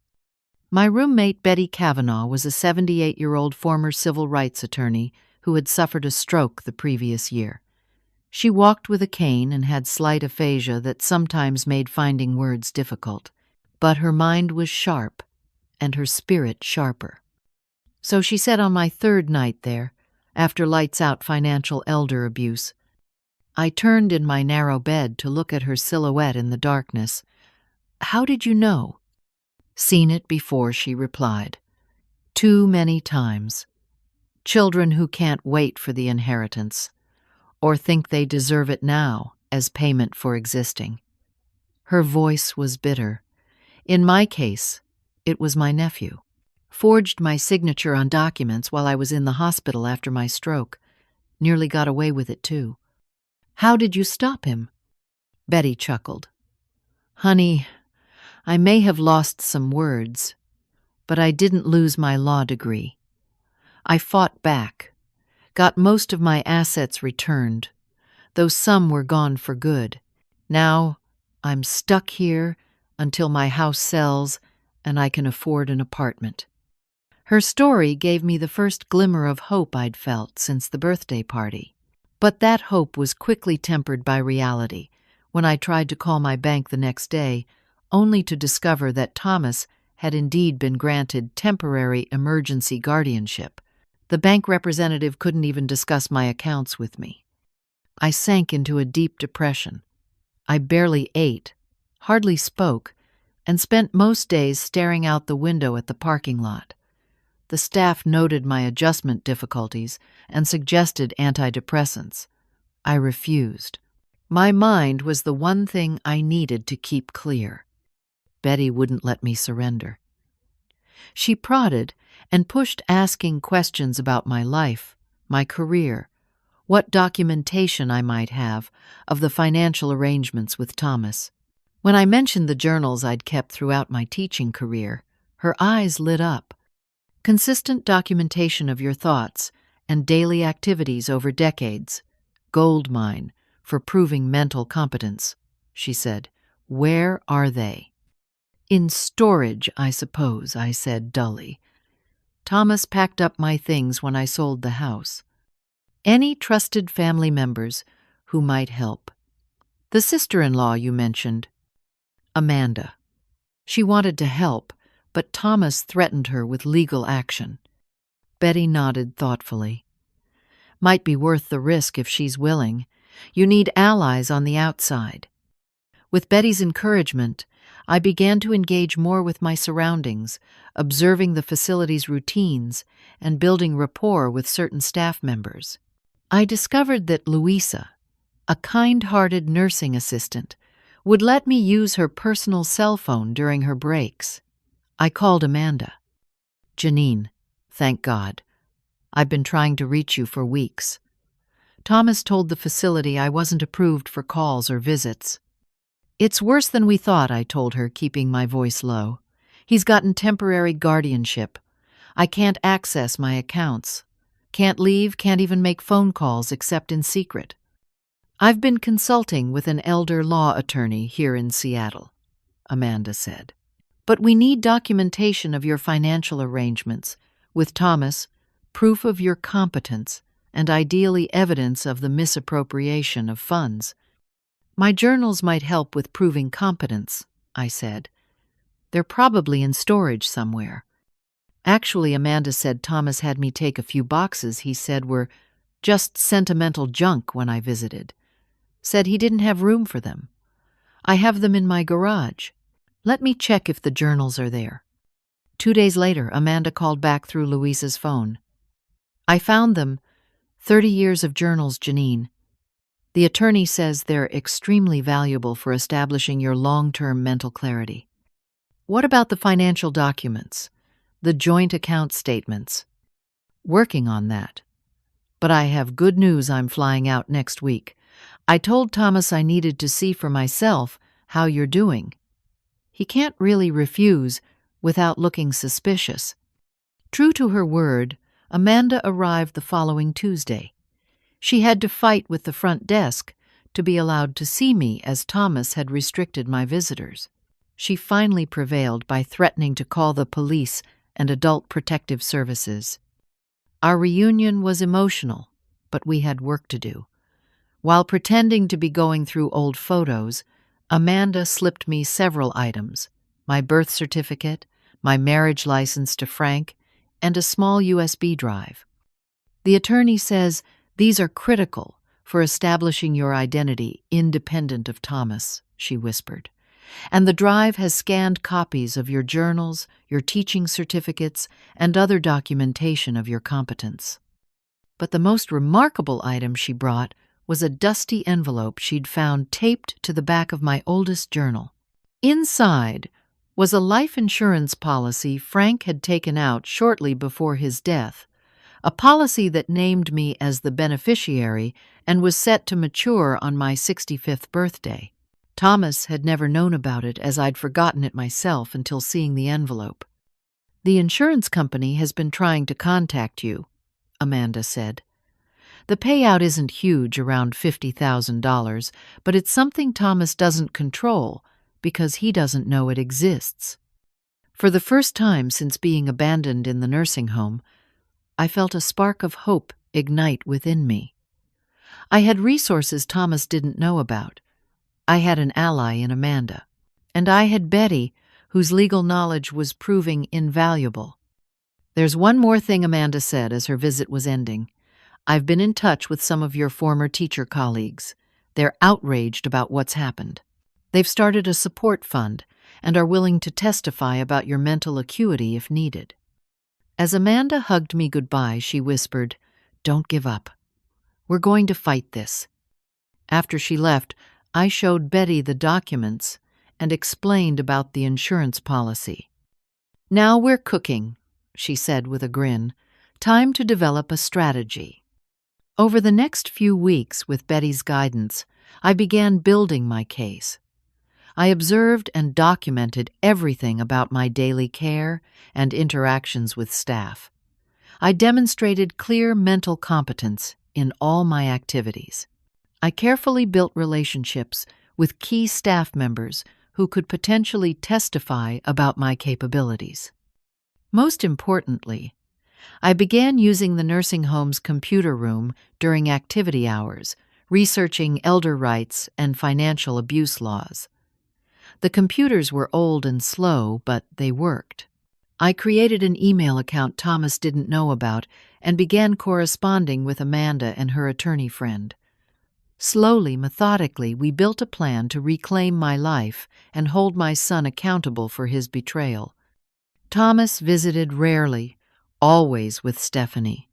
My roommate, Betty Kavanaugh, was a 78-year-old former civil rights attorney who had suffered a stroke the previous year. She walked with a cane and had slight aphasia that sometimes made finding words difficult, but her mind was sharp and her spirit sharper. So she said on my third night there, after lights-out financial elder abuse, I turned in my narrow bed to look at her silhouette in the darkness. "How did you know?" "Seen it before," she replied. "Too many times. Children who can't wait for the inheritance, or think they deserve it now as payment for existing." Her voice was bitter. In my case, it was my nephew. Forged my signature on documents while I was in the hospital after my stroke. Nearly got away with it, too. "How did you stop him?" Betty chuckled. "Honey, I may have lost some words, but I didn't lose my law degree. I fought back, got most of my assets returned, though some were gone for good. Now I'm stuck here until my house sells and I can afford an apartment." Her story gave me the first glimmer of hope I'd felt since the birthday party. But that hope was quickly tempered by reality when I tried to call my bank the next day, only to discover that Thomas had indeed been granted temporary emergency guardianship. The bank representative couldn't even discuss my accounts with me. I sank into a deep depression. I barely ate, hardly spoke, and spent most days staring out the window at the parking lot. The staff noted my adjustment difficulties and suggested antidepressants. I refused. My mind was the one thing I needed to keep clear. Betty wouldn't let me surrender. She prodded and pushed, asking questions about my life, my career, what documentation I might have of the financial arrangements with Thomas. When I mentioned the journals I'd kept throughout my teaching career, her eyes lit up. "Consistent documentation of your thoughts and daily activities over decades. Gold mine for proving mental competence," she said. "Where are they?" "In storage, I suppose," I said dully. "Thomas packed up my things when I sold the house." "Any trusted family members who might help?" "The sister-in-law you mentioned." "Amanda. She wanted to help, but Thomas threatened her with legal action." Betty nodded thoughtfully. Might be worth the risk if she's willing. You need allies on the outside. With Betty's encouragement, I began to engage more with my surroundings, observing the facility's routines and building rapport with certain staff members. I discovered that Louisa, a kind-hearted nursing assistant, would let me use her personal cell phone during her breaks. I called Amanda. Janine, thank God. I've been trying to reach you for weeks. Thomas told the facility I wasn't approved for calls or visits. It's worse than we thought, I told her, keeping my voice low. He's gotten temporary guardianship. I can't access my accounts. Can't leave, can't even make phone calls except in secret. I've been consulting with an elder law attorney here in Seattle, Amanda said. But we need documentation of your financial arrangements, with Thomas, proof of your competence, and ideally evidence of the misappropriation of funds. My journals might help with proving competence, I said. They're probably in storage somewhere. Actually, Amanda said Thomas had me take a few boxes he said were just sentimental junk when I visited. Said he didn't have room for them. I have them in my garage. Let me check if the journals are there. 2 days later, Amanda called back through Louisa's phone. I found them. 30 years of journals, Janine. The attorney says they're extremely valuable for establishing your long-term mental clarity. What about the financial documents? The joint account statements? Working on that. But I have good news. I'm flying out next week. I told Thomas I needed to see for myself how you're doing. He can't really refuse without looking suspicious. True to her word, Amanda arrived the following Tuesday. She had to fight with the front desk to be allowed to see me, as Thomas had restricted my visitors. She finally prevailed by threatening to call the police and Adult Protective Services. Our reunion was emotional, but we had work to do. While pretending to be going through old photos, Amanda slipped me several items: my birth certificate, my marriage license to Frank, and a small USB drive. The attorney says these are critical for establishing your identity independent of Thomas, she whispered. And the drive has scanned copies of your journals, your teaching certificates, and other documentation of your competence. But the most remarkable item she brought was a dusty envelope she'd found taped to the back of my oldest journal. Inside was a life insurance policy Frank had taken out shortly before his death, a policy that named me as the beneficiary and was set to mature on my 65th birthday. Thomas had never known about it, as I'd forgotten it myself until seeing the envelope. The insurance company has been trying to contact you, Amanda said. The payout isn't huge, around $50,000, but it's something Thomas doesn't control because he doesn't know it exists. For the first time since being abandoned in the nursing home, I felt a spark of hope ignite within me. I had resources Thomas didn't know about. I had an ally in Amanda. And I had Betty, whose legal knowledge was proving invaluable. There's one more thing, Amanda said as her visit was ending. I've been in touch with some of your former teacher colleagues. They're outraged about what's happened. They've started a support fund and are willing to testify about your mental acuity if needed. As Amanda hugged me goodbye, she whispered, "Don't give up. We're going to fight this." After she left, I showed Betty the documents and explained about the insurance policy. "Now we're cooking," she said with a grin. "Time to develop a strategy." Over the next few weeks, with Betty's guidance, I began building my case. I observed and documented everything about my daily care and interactions with staff. I demonstrated clear mental competence in all my activities. I carefully built relationships with key staff members who could potentially testify about my capabilities. Most importantly, I began using the nursing home's computer room during activity hours, researching elder rights and financial abuse laws. The computers were old and slow, but they worked. I created an email account Thomas didn't know about and began corresponding with Amanda and her attorney friend. Slowly, methodically, we built a plan to reclaim my life and hold my son accountable for his betrayal. Thomas visited rarely, always with Stephanie,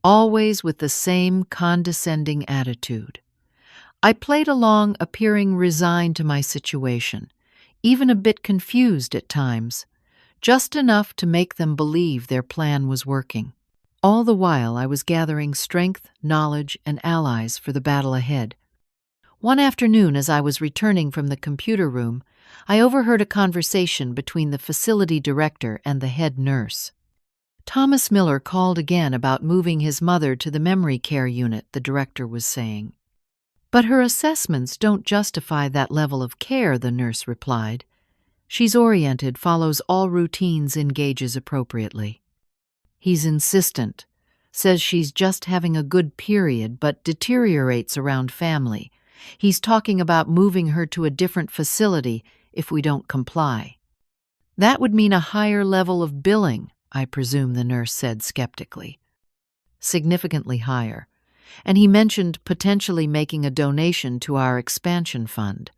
always with the same condescending attitude. I played along, appearing resigned to my situation, even a bit confused at times, just enough to make them believe their plan was working. All the while, I was gathering strength, knowledge, and allies for the battle ahead. One afternoon, as I was returning from the computer room, I overheard a conversation between the facility director and the head nurse. Thomas Miller called again about moving his mother to the memory care unit, the director was saying. But her assessments don't justify that level of care, the nurse replied. She's oriented, follows all routines, engages appropriately. He's insistent, says she's just having a good period but deteriorates around family. He's talking about moving her to a different facility if we don't comply. That would mean a higher level of billing, I presume, the nurse said skeptically. Significantly higher. And he mentioned potentially making a donation to our expansion fund.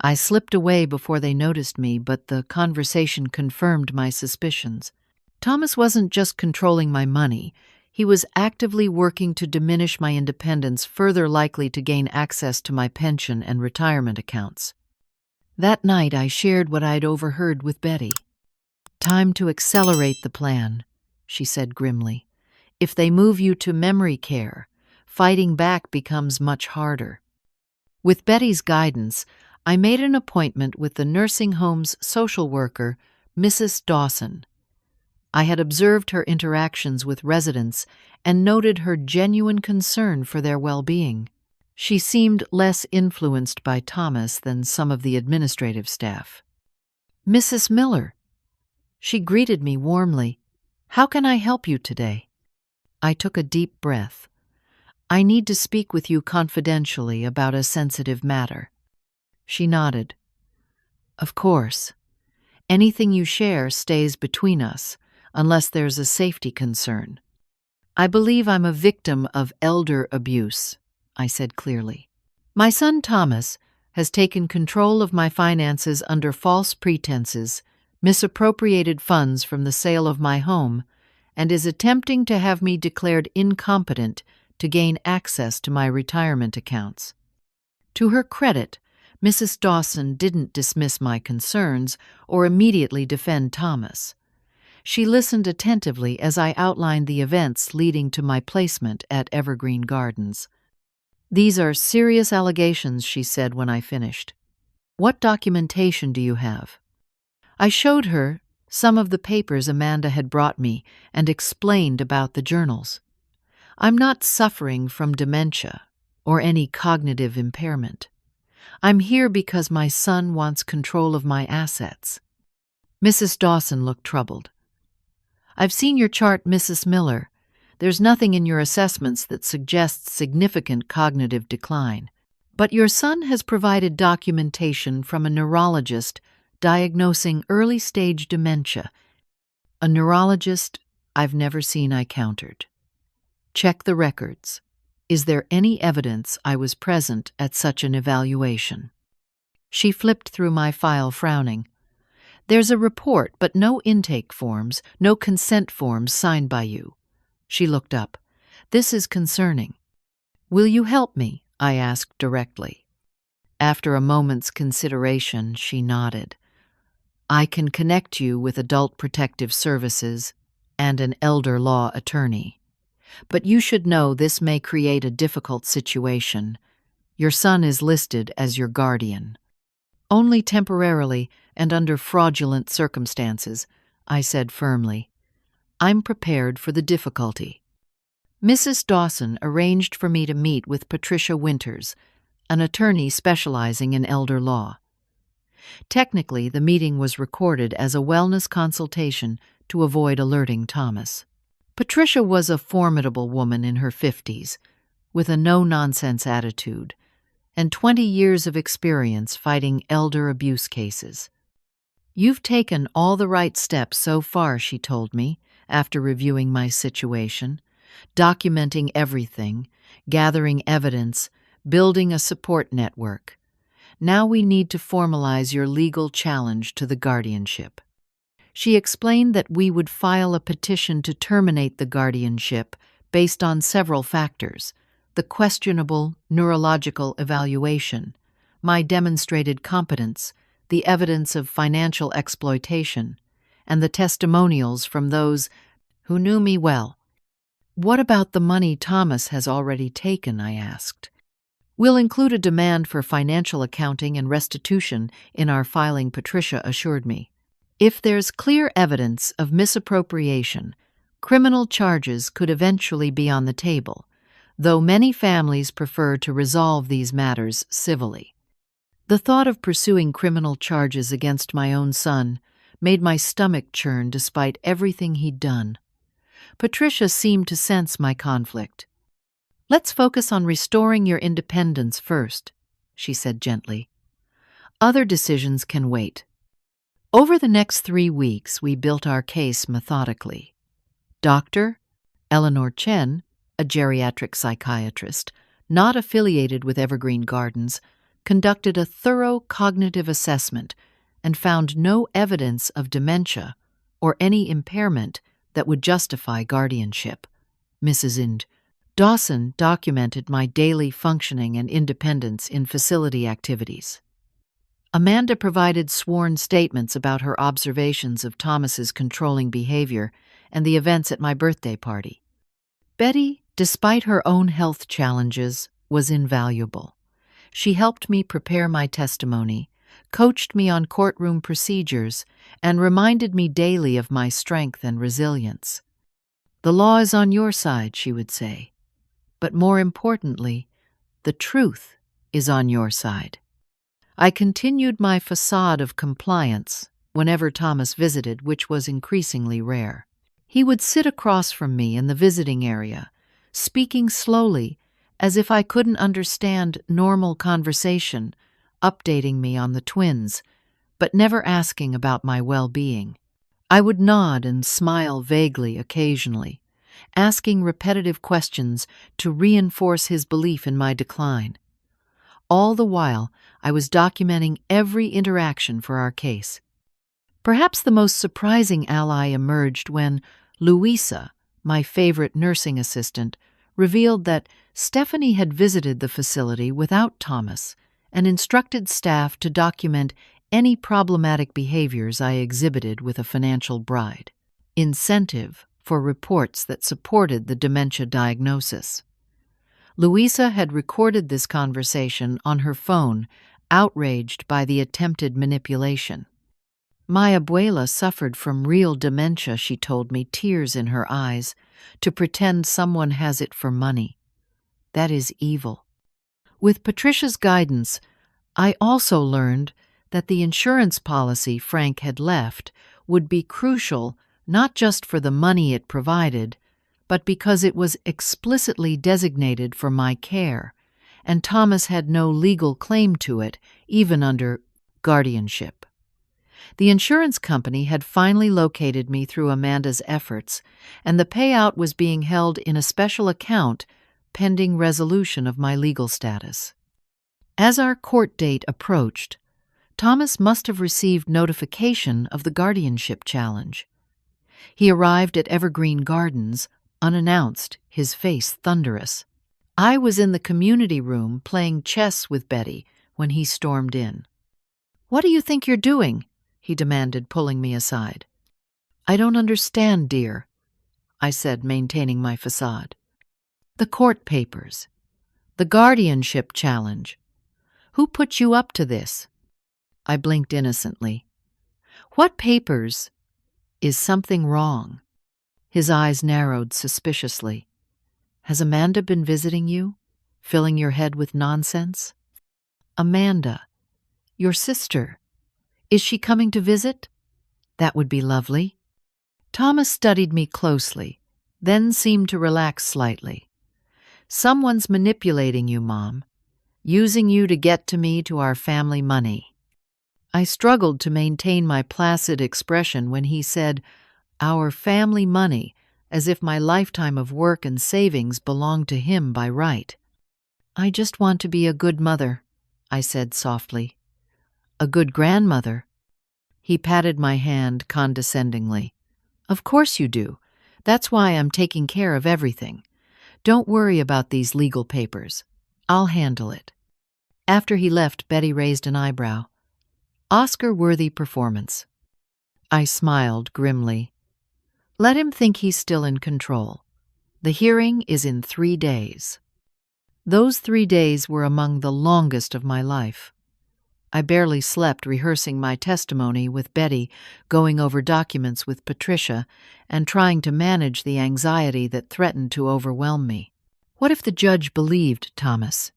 I slipped away before they noticed me, but the conversation confirmed my suspicions. Thomas wasn't just controlling my money. He was actively working to diminish my independence, further likely to gain access to my pension and retirement accounts. That night I shared what I'd overheard with Betty. "Time to accelerate the plan," she said grimly. "If they move you to memory care, fighting back becomes much harder." With Betty's guidance, I made an appointment with the nursing home's social worker, Mrs. Dawson. I had observed her interactions with residents and noted her genuine concern for their well-being. She seemed less influenced by Thomas than some of the administrative staff. "Mrs. Miller." She greeted me warmly. "How can I help you today?" I took a deep breath. "I need to speak with you confidentially about a sensitive matter." She nodded. "Of course. Anything you share stays between us, unless there's a safety concern." "I believe I'm a victim of elder abuse," I said clearly. "My son Thomas has taken control of my finances under false pretenses, misappropriated funds from the sale of my home, and is attempting to have me declared incompetent to gain access to my retirement accounts." To her credit, Mrs. Dawson didn't dismiss my concerns or immediately defend Thomas. She listened attentively as I outlined the events leading to my placement at Evergreen Gardens. "These are serious allegations," she said when I finished. "What documentation do you have?" I showed her some of the papers Amanda had brought me and explained about the journals. "I'm not suffering from dementia or any cognitive impairment. I'm here because my son wants control of my assets." Mrs. Dawson looked troubled. "I've seen your chart, Mrs. Miller. There's nothing in your assessments that suggests significant cognitive decline. But your son has provided documentation from a neurologist diagnosing early-stage dementia. A neurologist I've never seen I countered. Check the records. Is there any evidence I was present at such an evaluation?" She flipped through my file, frowning. "There's a report, but no intake forms, no consent forms signed by you." She looked up. "This is concerning." "Will you help me?" I asked directly. After a moment's consideration, she nodded. "I can connect you with Adult Protective Services and an elder law attorney. But you should know this may create a difficult situation. Your son is listed as your guardian." "Only temporarily and under fraudulent circumstances," I said firmly. "I'm prepared for the difficulty." Mrs. Dawson arranged for me to meet with Patricia Winters, an attorney specializing in elder law. Technically, the meeting was recorded as a wellness consultation to avoid alerting Thomas. Patricia was a formidable woman in her 50s, with a no-nonsense attitude, and 20 years of experience fighting elder abuse cases. You've taken all the right steps so far, she told me, after reviewing my situation, documenting everything, gathering evidence, building a support network. Now we need to formalize your legal challenge to the guardianship. She explained that we would file a petition to terminate the guardianship based on several factors: the questionable neurological evaluation, my demonstrated competence, the evidence of financial exploitation, and the testimonials from those who knew me well. What about the money Thomas has already taken? I asked. We'll include a demand for financial accounting and restitution in our filing, Patricia assured me. If there's clear evidence of misappropriation, criminal charges could eventually be on the table, though many families prefer to resolve these matters civilly. The thought of pursuing criminal charges against my own son made my stomach churn despite everything he'd done. Patricia seemed to sense my conflict. Let's focus on restoring your independence first, she said gently. Other decisions can wait. Over the next 3 weeks, we built our case methodically. Dr. Eleanor Chen, a geriatric psychiatrist, not affiliated with Evergreen Gardens, conducted a thorough cognitive assessment and found no evidence of dementia or any impairment that would justify guardianship. Mrs. Dawson documented my daily functioning and independence in facility activities. Amanda provided sworn statements about her observations of Thomas's controlling behavior and the events at my birthday party. Betty, despite her own health challenges, was invaluable. She helped me prepare my testimony, coached me on courtroom procedures, and reminded me daily of my strength and resilience. The law is on your side, she would say. But more importantly, the truth is on your side. I continued my facade of compliance whenever Thomas visited, which was increasingly rare. He would sit across from me in the visiting area, speaking slowly as if I couldn't understand normal conversation, updating me on the twins, but never asking about my well-being. I would nod and smile vaguely occasionally, asking repetitive questions to reinforce his belief in my decline. All the while, I was documenting every interaction for our case. Perhaps the most surprising ally emerged when Louisa, my favorite nursing assistant, revealed that Stephanie had visited the facility without Thomas and instructed staff to document any problematic behaviors I exhibited with a financial bride. Incentive for reports that supported the dementia diagnosis. Louisa had recorded this conversation on her phone, outraged by the attempted manipulation. My abuela suffered from real dementia, she told me, tears in her eyes, to pretend someone has it for money. That is evil. With Patricia's guidance, I also learned that the insurance policy Frank had left would be crucial not just for the money it provided, but because it was explicitly designated for my care, and Thomas had no legal claim to it, even under guardianship. The insurance company had finally located me through Amanda's efforts, and the payout was being held in a special account pending resolution of my legal status. As our court date approached, Thomas must have received notification of the guardianship challenge. He arrived at Evergreen Gardens, unannounced, his face thunderous. I was in the community room playing chess with Betty when he stormed in. "What do you think you're doing?" he demanded, pulling me aside. "I don't understand, dear," I said, maintaining my facade. "The court papers. The guardianship challenge. Who put you up to this?" I blinked innocently. "What papers? Is something wrong?" His eyes narrowed suspiciously. "Has Amanda been visiting you? Filling your head with nonsense?" "Amanda, your sister. Is she coming to visit? That would be lovely." Thomas studied me closely, then seemed to relax slightly. "Someone's manipulating you, Mom. Using you to get to me, to our family money." I struggled to maintain my placid expression when he said, "Our family money," as if my lifetime of work and savings belonged to him by right. "I just want to be a good mother," I said softly. "A good grandmother." He patted my hand condescendingly. "Of course you do. That's why I'm taking care of everything. Don't worry about these legal papers. I'll handle it." After he left, Betty raised an eyebrow. "Oscar-worthy performance." I smiled grimly. Let him think he's still in control. The hearing is in 3 days. Those 3 days were among the longest of my life. I barely slept rehearsing my testimony with Betty, going over documents with Patricia, and trying to manage the anxiety that threatened to overwhelm me. What if the judge believed Thomas?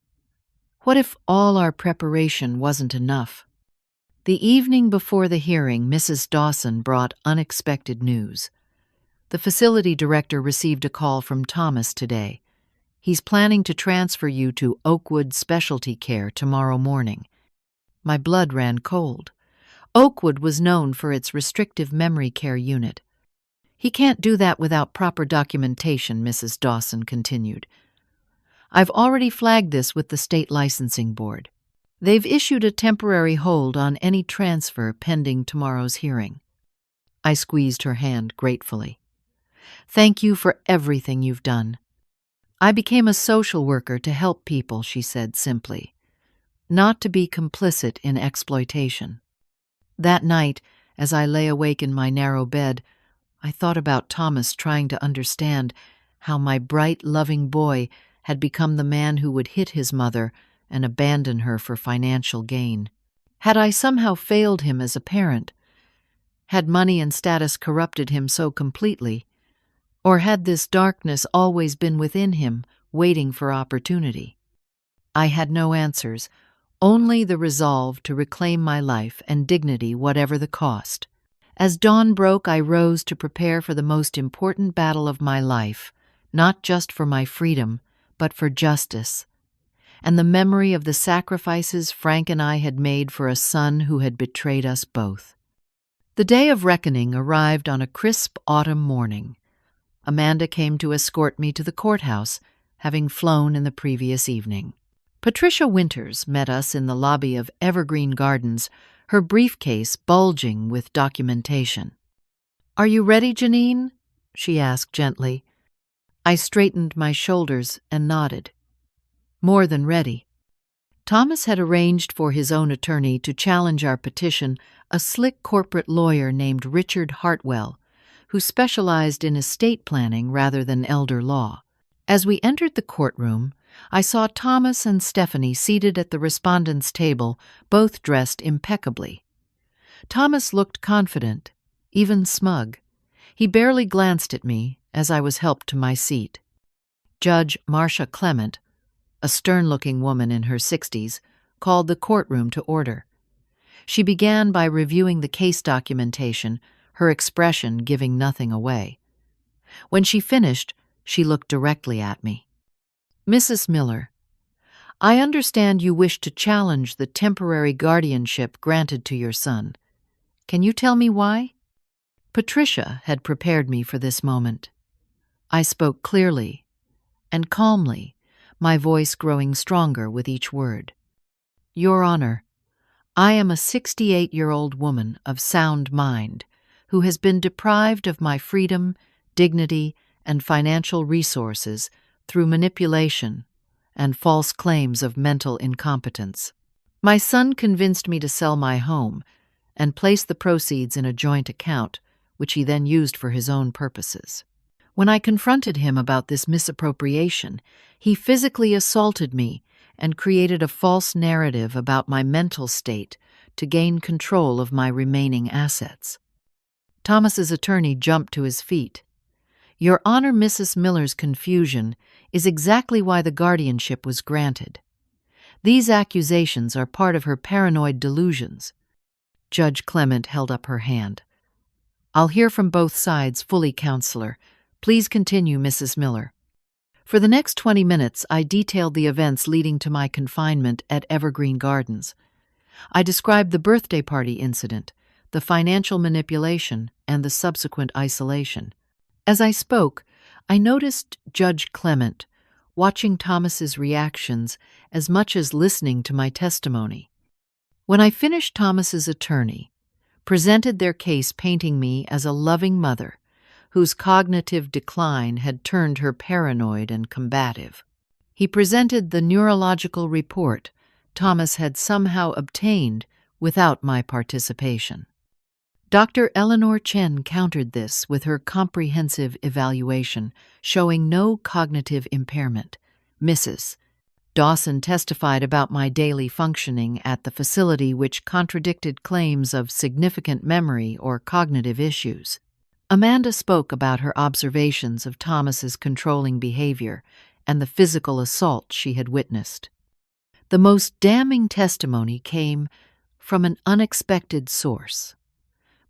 What if all our preparation wasn't enough? The evening before the hearing, Mrs. Dawson brought unexpected news. The facility director received a call from Thomas today. He's planning to transfer you to Oakwood Specialty Care tomorrow morning. My blood ran cold. Oakwood was known for its restrictive memory care unit. "He can't do that without proper documentation," Mrs. Dawson continued. "I've already flagged this with the state licensing board. They've issued a temporary hold on any transfer pending tomorrow's hearing." I squeezed her hand gratefully. "Thank you for everything you've done." "I became a social worker to help people," she said simply, "not to be complicit in exploitation." That night, as I lay awake in my narrow bed, I thought about Thomas trying to understand how my bright, loving boy had become the man who would hit his mother and abandon her for financial gain. Had I somehow failed him as a parent? Had money and status corrupted him so completely? Or had this darkness always been within him, waiting for opportunity? I had no answers, only the resolve to reclaim my life and dignity whatever the cost. As dawn broke, I rose to prepare for the most important battle of my life, not just for my freedom, but for justice, and the memory of the sacrifices Frank and I had made for a son who had betrayed us both. The day of reckoning arrived on a crisp autumn morning. Amanda came to escort me to the courthouse, having flown in the previous evening. Patricia Winters met us in the lobby of Evergreen Gardens, her briefcase bulging with documentation. "Are you ready, Janine?" she asked gently. I straightened my shoulders and nodded. More than ready. Thomas had arranged for his own attorney to challenge our petition, a slick corporate lawyer named Richard Hartwell, who specialized in estate planning rather than elder law. As we entered the courtroom, I saw Thomas and Stephanie seated at the respondents' table, both dressed impeccably. Thomas looked confident, even smug. He barely glanced at me as I was helped to my seat. Judge Marcia Clement, a stern-looking woman in her 60s, called the courtroom to order. She began by reviewing the case documentation, her expression giving nothing away. When she finished, she looked directly at me. "Mrs. Miller, I understand you wish to challenge the temporary guardianship granted to your son. Can you tell me why?" Patricia had prepared me for this moment. I spoke clearly and calmly, my voice growing stronger with each word. "Your Honor, I am a 68-year-old woman of sound mind who has been deprived of my freedom, dignity, and financial resources through manipulation and false claims of mental incompetence. My son convinced me to sell my home and place the proceeds in a joint account, which he then used for his own purposes. When I confronted him about this misappropriation, he physically assaulted me and created a false narrative about my mental state to gain control of my remaining assets." Thomas's attorney jumped to his feet. "Your Honor, Mrs. Miller's confusion is exactly why the guardianship was granted. These accusations are part of her paranoid delusions." Judge Clement held up her hand. "I'll hear from both sides fully, Counselor. Please continue, Mrs. Miller." For the next 20 minutes, I detailed the events leading to my confinement at Evergreen Gardens. I described the birthday party incident, the financial manipulation, and the subsequent isolation. As I spoke, I noticed Judge Clement watching Thomas's reactions as much as listening to my testimony. When I finished, Thomas's attorney presented their case painting me as a loving mother whose cognitive decline had turned her paranoid and combative. He presented the neurological report Thomas had somehow obtained without my participation. Dr. Eleanor Chen countered this with her comprehensive evaluation, showing no cognitive impairment. Mrs. Dawson testified about my daily functioning at the facility, which contradicted claims of significant memory or cognitive issues. Amanda spoke about her observations of Thomas's controlling behavior and the physical assault she had witnessed. The most damning testimony came from an unexpected source.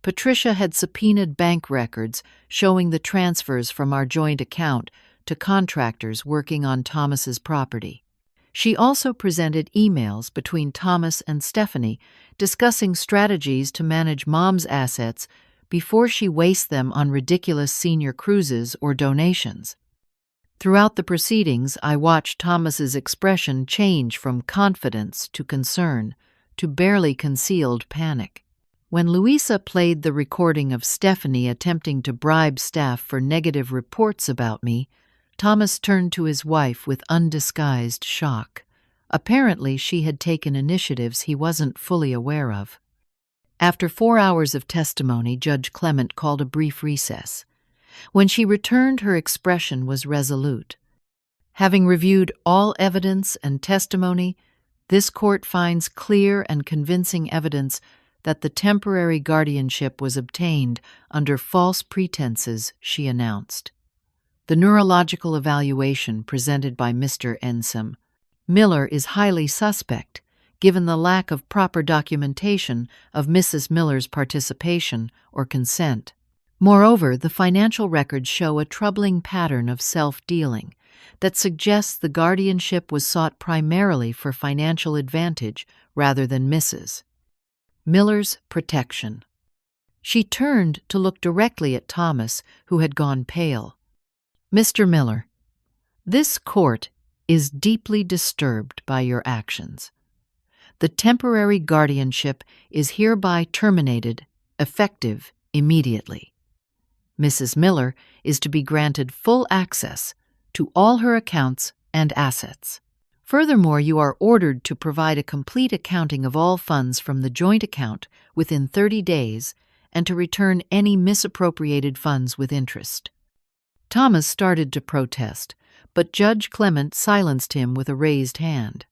Patricia had subpoenaed bank records showing the transfers from our joint account to contractors working on Thomas's property. She also presented emails between Thomas and Stephanie discussing strategies to manage Mom's assets before she wastes them on ridiculous senior cruises or donations. Throughout the proceedings, I watched Thomas's expression change from confidence to concern to barely concealed panic. When Louisa played the recording of Stephanie attempting to bribe staff for negative reports about me, Thomas turned to his wife with undisguised shock. Apparently, she had taken initiatives he wasn't fully aware of. After 4 hours of testimony, Judge Clement called a brief recess. When she returned, her expression was resolute. Having reviewed all evidence and testimony, this court finds clear and convincing evidence that the temporary guardianship was obtained under false pretenses, she announced. The neurological evaluation presented by Mr. Ensom Miller is highly suspect, given the lack of proper documentation of Mrs. Miller's participation or consent. Moreover, the financial records show a troubling pattern of self-dealing that suggests the guardianship was sought primarily for financial advantage rather than Mrs. Miller's protection. She turned to look directly at Thomas, who had gone pale. Mr. Miller, this court is deeply disturbed by your actions. The temporary guardianship is hereby terminated, effective immediately. Mrs. Miller is to be granted full access to all her accounts and assets. Furthermore, you are ordered to provide a complete accounting of all funds from the joint account within 30 days and to return any misappropriated funds with interest. Thomas started to protest, but Judge Clement silenced him with a raised hand.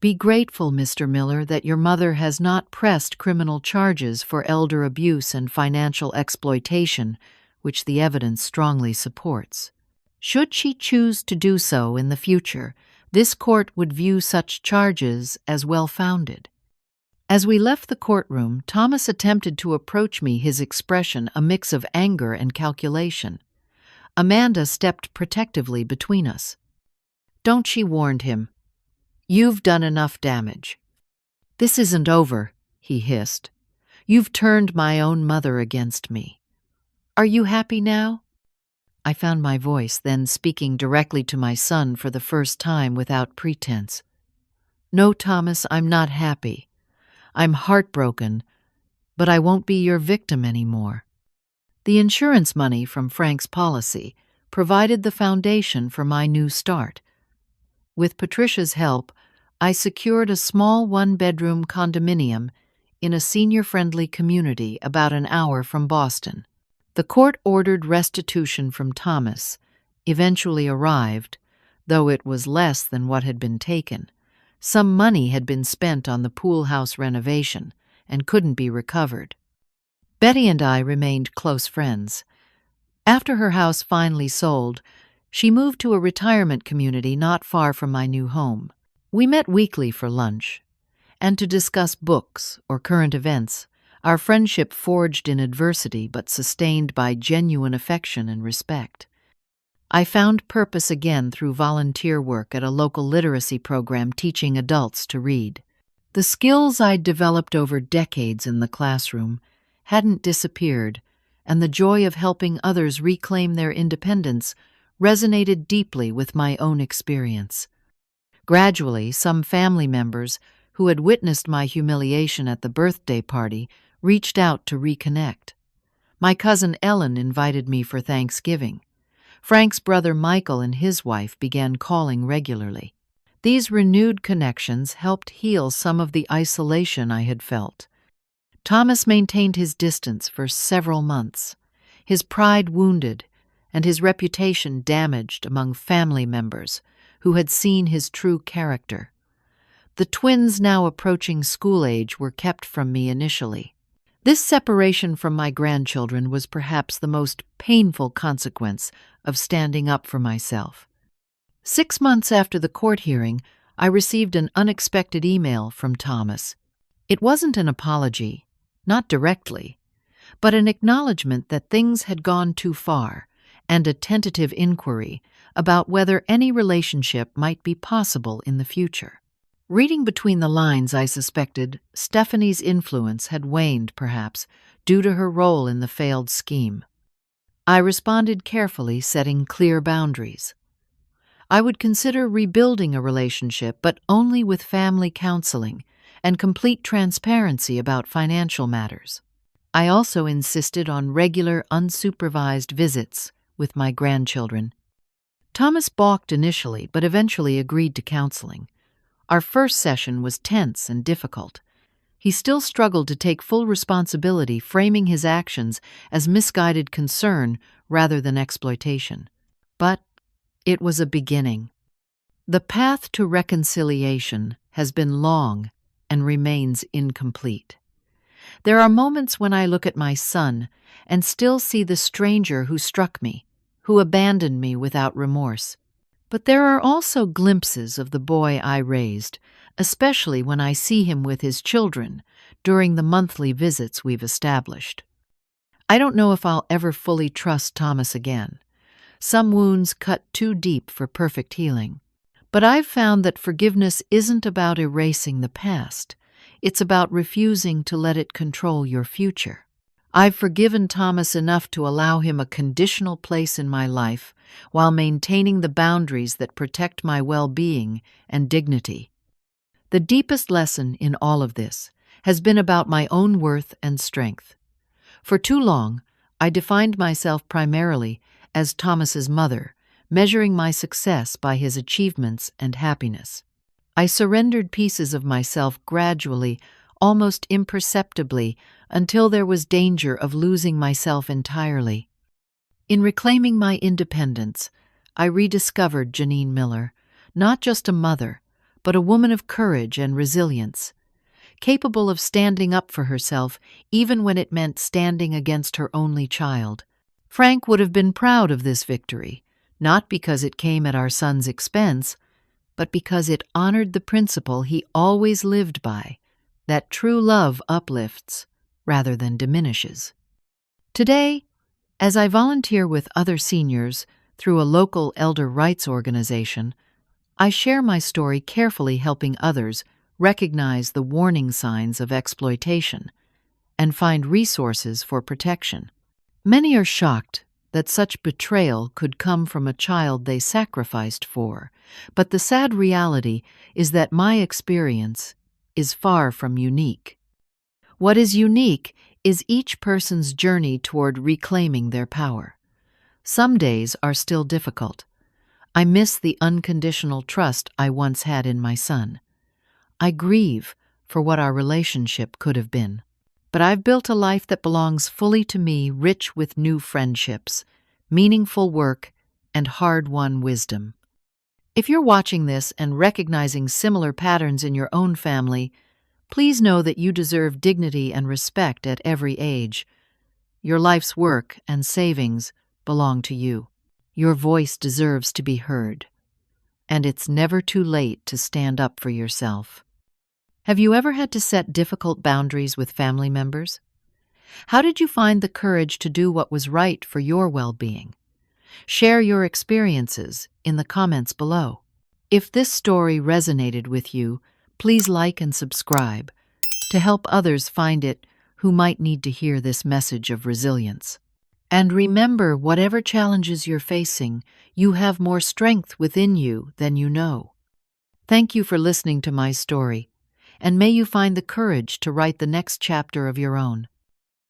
Be grateful, Mr. Miller, that your mother has not pressed criminal charges for elder abuse and financial exploitation, which the evidence strongly supports. Should she choose to do so in the future, this court would view such charges as well-founded. As we left the courtroom, Thomas attempted to approach me, his expression a mix of anger and calculation. Amanda stepped protectively between us. Don't, she warned him. You've done enough damage. This isn't over, he hissed. You've turned my own mother against me. Are you happy now? I found my voice, then speaking directly to my son for the first time without pretense. No, Thomas, I'm not happy. I'm heartbroken, but I won't be your victim anymore. The insurance money from Frank's policy provided the foundation for my new start. With Patricia's help, I secured a small one-bedroom condominium in a senior-friendly community about an hour from Boston. The court-ordered restitution from Thomas eventually arrived, though it was less than what had been taken. Some money had been spent on the pool house renovation and couldn't be recovered. Betty and I remained close friends. After her house finally sold, she moved to a retirement community not far from my new home. We met weekly for lunch and to discuss books or current events, our friendship forged in adversity but sustained by genuine affection and respect. I found purpose again through volunteer work at a local literacy program teaching adults to read. The skills I'd developed over decades in the classroom hadn't disappeared, and the joy of helping others reclaim their independence resonated deeply with my own experience. Gradually, some family members who had witnessed my humiliation at the birthday party reached out to reconnect. My cousin Ellen invited me for Thanksgiving. Frank's brother Michael and his wife began calling regularly. These renewed connections helped heal some of the isolation I had felt. Thomas maintained his distance for several months, his pride wounded and his reputation damaged among family members who had seen his true character. The twins, now approaching school age, were kept from me initially. This separation from my grandchildren was perhaps the most painful consequence of standing up for myself. 6 months after the court hearing, I received an unexpected email from Thomas. It wasn't an apology, not directly, but an acknowledgement that things had gone too far, and a tentative inquiry about whether any relationship might be possible in the future. Reading between the lines, I suspected Stephanie's influence had waned, perhaps, due to her role in the failed scheme. I responded carefully, setting clear boundaries. I would consider rebuilding a relationship, but only with family counseling and complete transparency about financial matters. I also insisted on regular, unsupervised visits with my grandchildren. Thomas balked initially, but eventually agreed to counseling. Our first session was tense and difficult. He still struggled to take full responsibility, framing his actions as misguided concern rather than exploitation. But it was a beginning. The path to reconciliation has been long and remains incomplete. There are moments when I look at my son and still see the stranger who struck me, who abandoned me without remorse. But there are also glimpses of the boy I raised, especially when I see him with his children during the monthly visits we've established. I don't know if I'll ever fully trust Thomas again. Some wounds cut too deep for perfect healing. But I've found that forgiveness isn't about erasing the past. It's about refusing to let it control your future. I've forgiven Thomas enough to allow him a conditional place in my life while maintaining the boundaries that protect my well-being and dignity. The deepest lesson in all of this has been about my own worth and strength. For too long, I defined myself primarily as Thomas's mother, measuring my success by his achievements and happiness. I surrendered pieces of myself gradually, almost imperceptibly, until there was danger of losing myself entirely. In reclaiming my independence, I rediscovered Janine Miller, not just a mother, but a woman of courage and resilience, capable of standing up for herself even when it meant standing against her only child. Frank would have been proud of this victory, not because it came at our son's expense, but because it honored the principle he always lived by, that true love uplifts rather than diminishes. Today, as I volunteer with other seniors through a local elder rights organization, I share my story, carefully helping others recognize the warning signs of exploitation and find resources for protection. Many are shocked that such betrayal could come from a child they sacrificed for, but the sad reality is that my experience is far from unique. What is unique is each person's journey toward reclaiming their power. Some days are still difficult. I miss the unconditional trust I once had in my son. I grieve for what our relationship could have been. But I've built a life that belongs fully to me, rich with new friendships, meaningful work, and hard-won wisdom. If you're watching this and recognizing similar patterns in your own family, please know that you deserve dignity and respect at every age. Your life's work and savings belong to you. Your voice deserves to be heard. And it's never too late to stand up for yourself. Have you ever had to set difficult boundaries with family members? How did you find the courage to do what was right for your well-being? Share your experiences in the comments below. If this story resonated with you, Please like and subscribe to help others find it who might need to hear this message of resilience. And remember, whatever challenges you're facing, you have more strength within you than you know. Thank you for listening to my story, and may you find the courage to write the next chapter of your own.